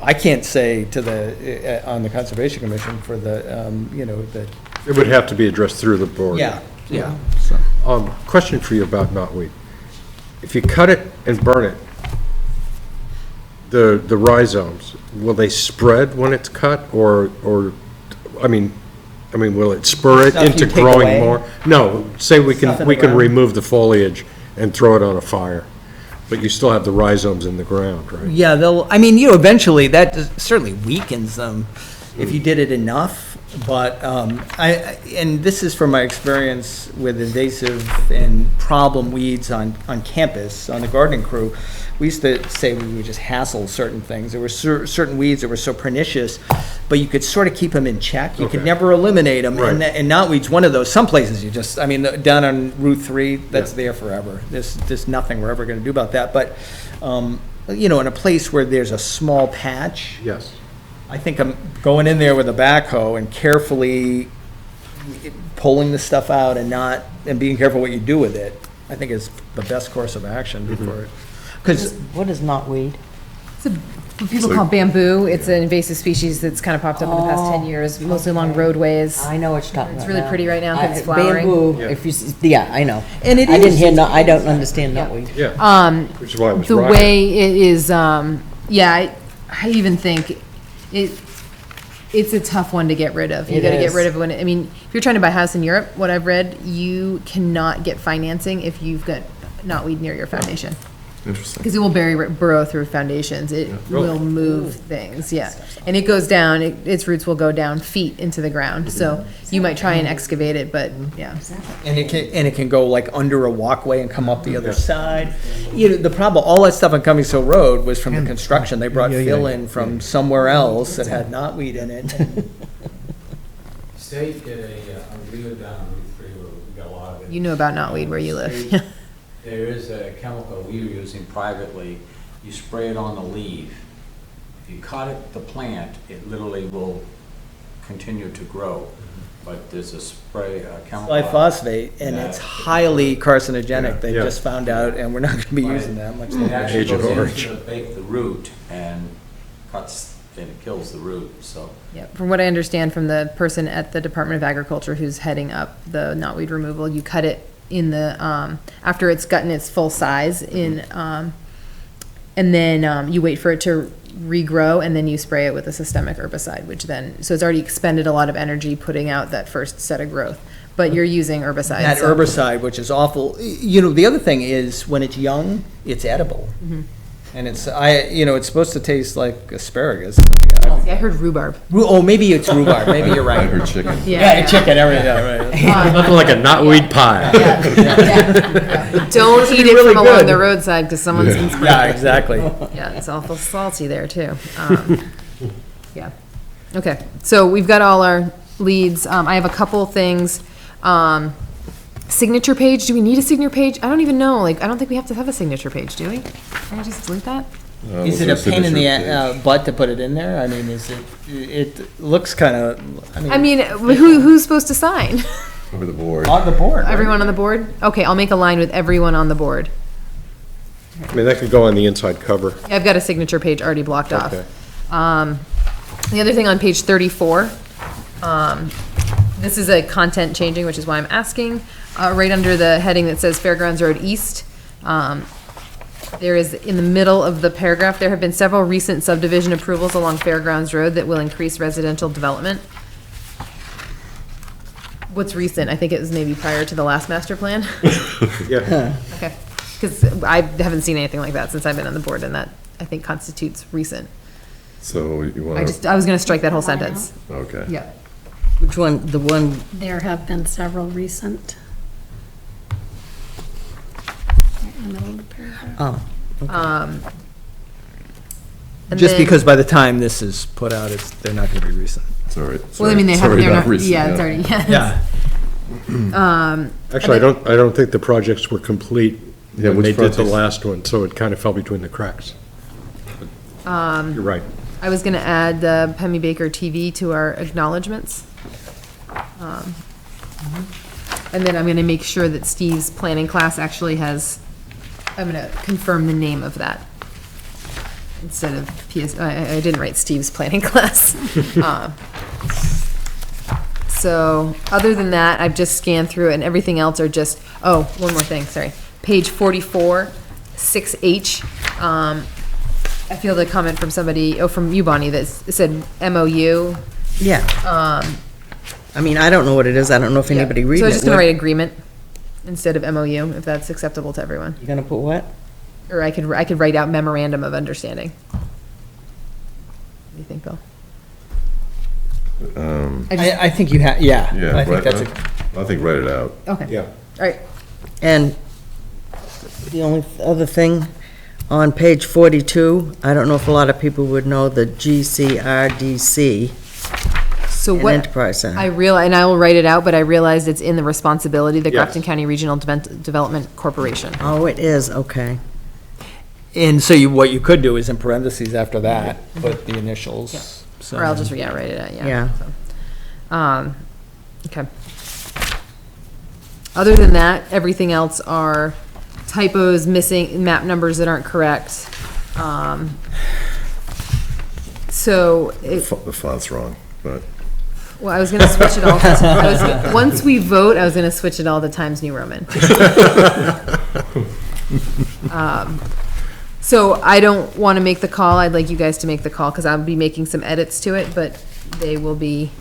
I can't say to the, on the Conservation Commission for the, you know, the, It would have to be addressed through the board. yeah, so. Question for you about knotweed. If you cut it and burn it, the rhizomes, will they spread when it's cut, or, I mean, will it spur it Stuff you into take growing away? more? No, say we Stuff in can, the we can ground? remove the foliage and throw it on a fire, but you still have the rhizomes in the ground, right? Yeah, I mean, you know, eventually that certainly weakens them if you did it enough. But and this is from my experience with invasive and problem weeds on campus, on the gardening crew. We used to say we would just hassle certain things. There were certain weeds that were so pernicious, but you could sort of keep them in check. You could Okay. never eliminate them. Right. And knotweed's one of those. Some places you just, I mean, down on Route 3, that's there forever. There's nothing we're ever going to do about that. But, you know, in a place where there's a small patch, Yes. I think I'm going in there with a backhoe and carefully pulling the stuff out and being careful what you do with it, I think is the best course of action before it. Because, What is knotweed? People call bamboo. It's an invasive species that's kind of popped up in the past 10 years, mostly along roadways. I know what you're talking about It's really now. pretty right now 'cause it's flowering. Bamboo, if you, yeah, I know. And it I didn't is- hear, I don't understand knotweed. Yeah. Which is why it was The rotting. way it is, yeah, I even think it's a tough one to get rid of. You It gotta get is. rid of it if you're trying to buy a house in Europe, what I've read, you cannot get financing if you've got knotweed near your foundation. Interesting. Because it will burrow through foundations. It will move things, yeah. And it goes down, its roots will go down feet into the ground. So you might try and excavate it, but yeah. and it can go like under a walkway and come up the other side. You know, the problem, all that stuff on Cummings Hill Road was from the construction. They brought fill in from somewhere else that had knotweed in it. State did a review down Route 3 where we got a lot of it. You know about knotweed where you live. State, there is a chemical we were using privately. You spray it on the leaf. If you cut it, the plant, it literally will continue to grow. But there's a spray, a chemical. Glyphosate, and it's highly carcinogenic. They Yeah. just found out, and we're not going to be Right. using that much It longer. actually Agent goes Orange. into the root and cuts, and it kills the root, so. Yeah, from what I understand from the person at the Department of Agriculture who's heading up the knotweed removal, you cut it in the, after it's gotten its full size in, and then, you wait for it to regrow, and then you spray it with a systemic herbicide, which then, so it's already expended a lot of energy putting out that first set of growth, but you're using herbicides. That so- herbicide, which is awful. You know, the other thing is, when it's young, it's edible. And it's, it's supposed to taste like asparagus. I heard rhubarb. Oh, maybe it's rhubarb, maybe you're I right. heard chicken. Yeah, chicken, everything, right. Nothing like a knotweed pie. Don't eat it really from along good. the roadside, because someone's been spraying Yeah, it. exactly. Yeah, it's awful salty there, too. Yeah. Okay, so we've got all our leads. I have a couple things. Signature page, do we need a signature page? I don't even know, like, I don't think we have to have a signature page, do we? Can we just delete that? Is it a pain in the butt to put it in there? I mean, it looks kind of, I mean, who's supposed to sign? Over the board. on the board. right? Everyone on the board? Okay, I'll make a line with everyone on the board. I mean, that could go on the inside cover. Yeah, I've got a signature page already blocked off. Okay. The other thing on page 34, this is a content changing, which is why I'm asking. Right under the heading that says Fairgrounds Road East, there is, in the middle of the paragraph, there have been several recent subdivision approvals along Fairgrounds Road that will increase residential development. What's recent? I think it was maybe prior to the last master plan. Yeah. Okay. because I haven't seen anything like that since I've been on the board, and that, I think, constitutes recent. So you want to, I was gonna strike that whole sentence. okay. Yeah. Which one, the one, There have been several recent. Right in the middle of the paragraph. oh, And Just then- because by the time this is put out, they're not gonna be recent. Sorry. Well, I mean, they have, sorry, they're not, recent, yeah, it's already, yeah. Actually, I don't think the projects were complete Yeah, when which they did the projects? last one, so it kind of fell between the cracks. You're right. I was gonna add the Pemmy Baker TV to our acknowledgements. And then I'm gonna make sure that Steve's planning class actually has, I'm gonna confirm the name of that. Instead of PS, I didn't write Steve's planning class. So, other than that, I've just scanned through it, and everything else are just, oh, one more thing, sorry. Page 44, 6H, I feel the comment from somebody, from you, Bonnie, that said MOU. yeah. I mean, I don't know what it is, I don't know if anybody reads it. So I was just gonna What- write agreement instead of MOU, if that's acceptable to everyone. You gonna put what? Or I could write out memorandum of understanding. What do you think, Bill? I think you have, yeah. Yeah, I think right, that's I think write it out. Okay. Yeah. All right. And the only other thing, on page 42, I don't know if a lot of people would know the GCRDC So and what, Enterprise I Center. realize, and I will write it out, but I realized it's in the responsibility of the Yes. Grafton County Regional Development Corporation. Oh, it is, okay. And so what you could do is in parentheses after that, put the initials. so- Or I'll just, yeah, write it out, yeah. Yeah. So, okay. Other than that, everything else are typos, missing map numbers that aren't correct. So, The font's wrong, but well, I was gonna switch it all to, once we vote, I was gonna switch it all to Times New Roman. So I don't want to make the call. I'd like you guys to make the call because I'll be making some edits to it, but they will be,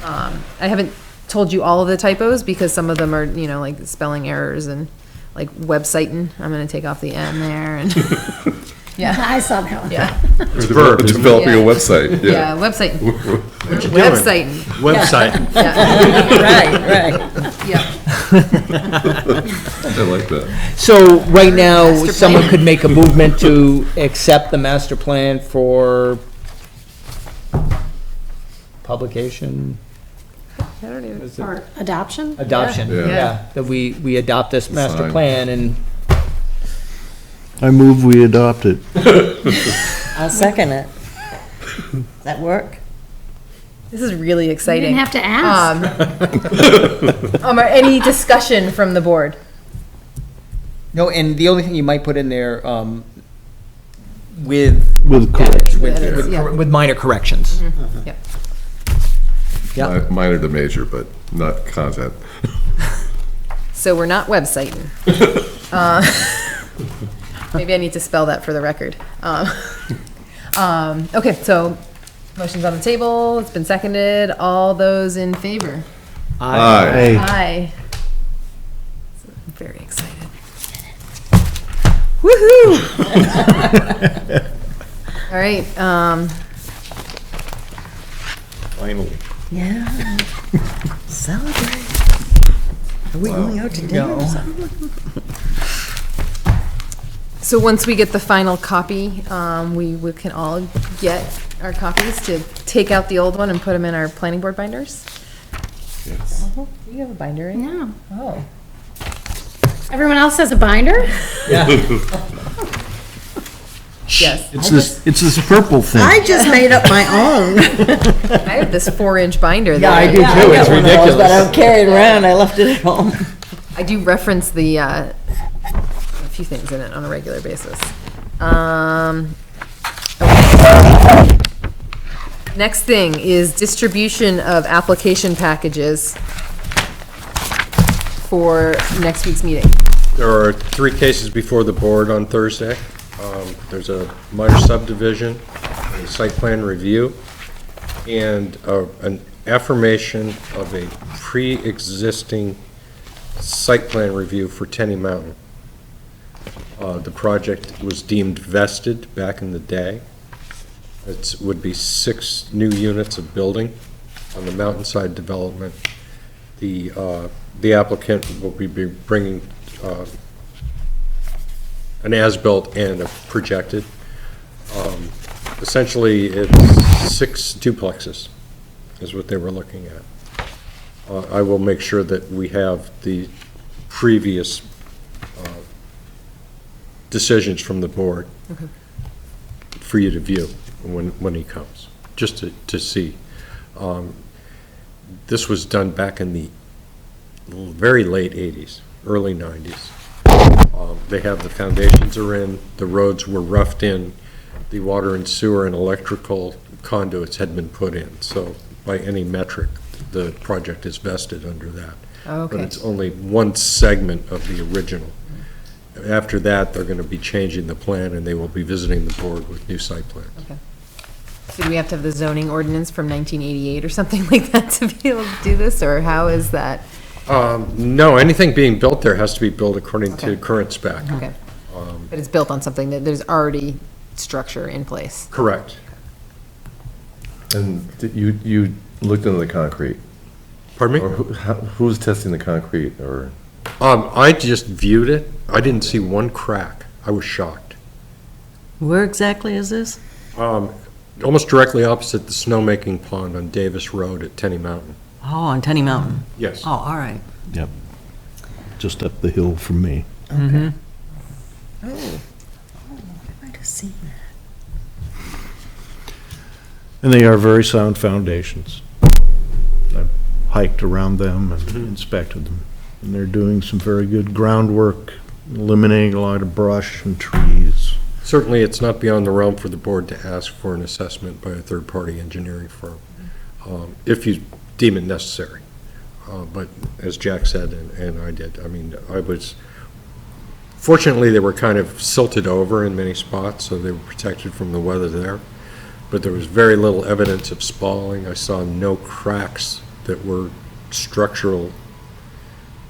I haven't told you all of the typos because some of them are, like spelling errors and like websiting. I'm going to take off the N there and, yeah, I saw that one. yeah. it's developing a Yeah. website, Yeah, yeah. websiting. What you doing? Websiting, Website. yeah, Right. yeah. I like that. So right now, Master someone plan. could make a movement to accept the master plan for publication, I don't even, is it Or adoption? adoption? Yeah. Yeah, that we adopt this master Fine. plan and I move we adopt it. I'll second it. Does that work? this is really You exciting. didn't have to ask. Any discussion from the board? No, and the only thing you might put in there, with. With edits, correction. with Yeah. with minor corrections. Yep. Yeah. Minor to major, but not content. So we're not websiting. Maybe I need to spell that for the record. Okay, so motion's on the table, it's been seconded, all those in favor? Aye. Hey, Aye. I'm very excited. Woohoo! All right, finally. Yeah. Celebrate. Are we going out to dinner or something? so once we get the final copy, we can all get our copies to take out the old one and put them in our planning board binders? Yes. Oh, you have a binder, right? Yeah. Oh. Everyone else has a binder? Yes. It's this purple thing. I just made up my own. I have this 4-inch binder. Yeah, I that do too, it's But I ridiculous. don't carry it around, I left it at home. I do reference the, a few things in it on a regular basis. Okay. Next thing is distribution of application packages for next week's meeting. There are 3 cases before the board on Thursday. There's a minor subdivision, a site plan review, and an affirmation of a pre-existing site plan review for Tenny Mountain. The project was deemed vested back in the day. It would be 6 new units of building on the mountainside development. The applicant will be bringing an as-built and a projected. Essentially, it's 6 duplexes is what they were looking at. I will make sure that we have the previous decisions from the board for you to view when he comes, just to see. This was done back in the very late 80s, early 90s. They have the foundations are in, the roads were roughed in, the water and sewer and electrical conduits had been put in. So by any metric, the project is vested under that. Okay. But it's only one segment of the original. After that, they're going to be changing the plan, and they will be visiting the board with new site plans. Okay. So do we have to have the zoning ordinance from 1988 or something like that to be able to do this, or how is that? No, anything being built there has to be built according to Okay. current spec. Okay. But it's built on something that there's already structure in place. Correct. And you looked into the concrete? Pardon Or me? who's testing the concrete, or? I just viewed it. I didn't see one crack. I was shocked. Where exactly is this? Almost directly opposite the snowmaking pond on Davis Road at Tenny Mountain. Oh, on Tenny Mountain. Yes. Oh, all right. Yep. Just up the hill from me. Okay. Oh, I might have seen that. And they are very sound foundations. I've hiked around them and inspected them. And they're doing some very good groundwork, eliminating a lot of brush and trees. Certainly, it's not beyond the realm for the board to ask for an assessment by a third-party engineering firm, if you deem it necessary. But as Jack said, and I did, I mean, fortunately, they were kind of silted over in many spots, so they were protected from the weather there. But there was very little evidence of spalling. I saw no cracks that were structural.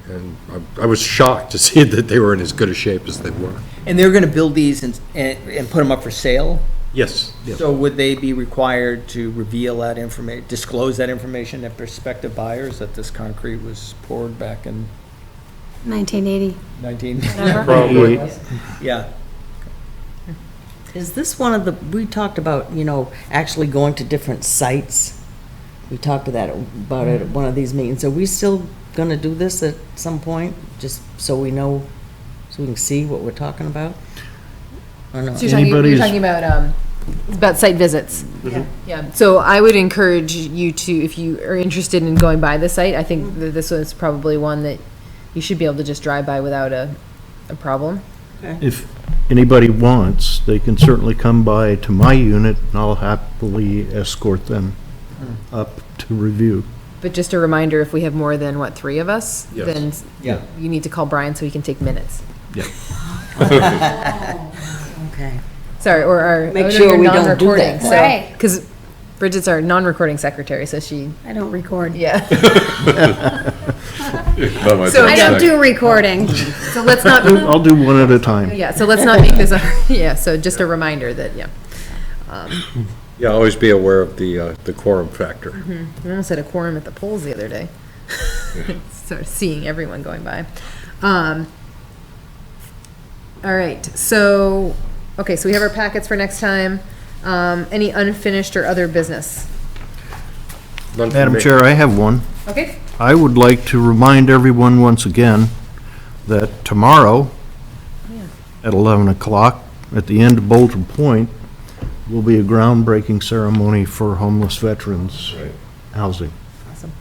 And I was shocked to see that they were in as good a shape as they were. And they're going to build these and put them up for sale? Yes. So would they be required to reveal that information, disclose that information to prospective buyers, that this concrete was poured back in 1980. 19? Probably. Yeah. Is this one of the, we talked about, actually going to different sites. We talked about it at one of these meetings. Are we still going to do this at some point, just so we know, so we can see what we're talking about? Or not? So you're talking about site visits. Yeah, so I would encourage you to, if you are interested in going by the site, I think that this was probably one that you should be able to just drive by without a problem. If anybody wants, they can certainly come by to my unit, and I'll happily escort them up to review. But just a reminder, if we have more than, 3 of us? Yes. Then Yeah. you need to call Brian so he can take minutes. Okay. Sorry, or our. Make oh, no, sure you're we don't do non-recording, that. so- Right. Because Bridget's our non-recording secretary, so she, I don't record. yeah. I don't do recording. So let's not, I'll do one at a time. yeah, so let's not make this, yeah, so just a reminder that, yeah. Yeah, always be aware of the quorum factor. We almost had a quorum at the polls the other day. Sort of seeing everyone going by. All right, so, okay, so we have our packets for next time. Any unfinished or other business? None for Madam me. Chair, I have one. Okay, I would like to remind everyone once again that tomorrow at 11 o'clock, at the end of Boulder Point, will be a groundbreaking ceremony for homeless veterans housing. awesome.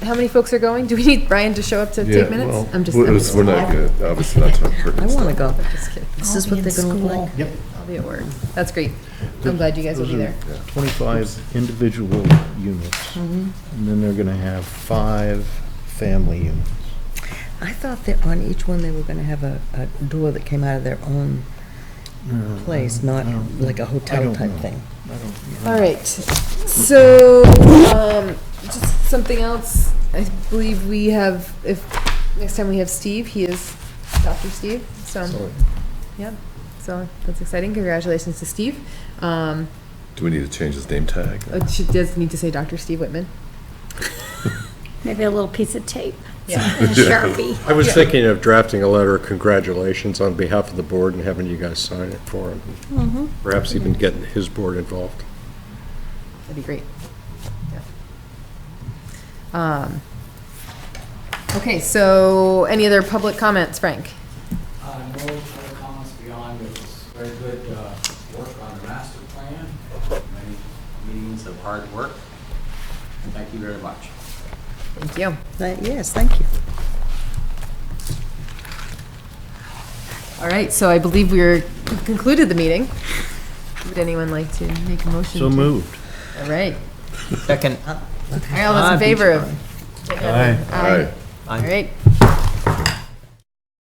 How many folks are going? Do we need Brian to show up to take minutes? I'm just We're not good, obviously not talking I pertinent want to stuff. go. Just kidding. This is what they're going to look like. I'll be at work. That's great. I'm glad you guys will be there. 25 individual units, and then they're going to have 5 family units. I thought that on each one, they were going to have a door that came out of their own place, not like a hotel type thing. All right, so, just something else, I believe we have, if, next time we have Steve, he is Dr. Steve, so, yep, so that's exciting, congratulations to Steve. Do we need to change his name tag? She does need to say Dr. Steve Whitman. Maybe a little piece of tape. Yeah. And a Sharpie. I was thinking of drafting a letter of congratulations on behalf of the board and having you guys sign it for him. Perhaps even getting his board involved. That'd be great. Yeah. Okay, so any other public comments, Frank? No other comments beyond it was very good work on the master plan, many meetings of hard work. Thank you very much. Thank you. Yes, thank you. All right, so I believe we've concluded the meeting. Would anyone like to make a motion? So to- moved. All right. Second. All right, all those in favor of? Aye. Aye. Aye. All right.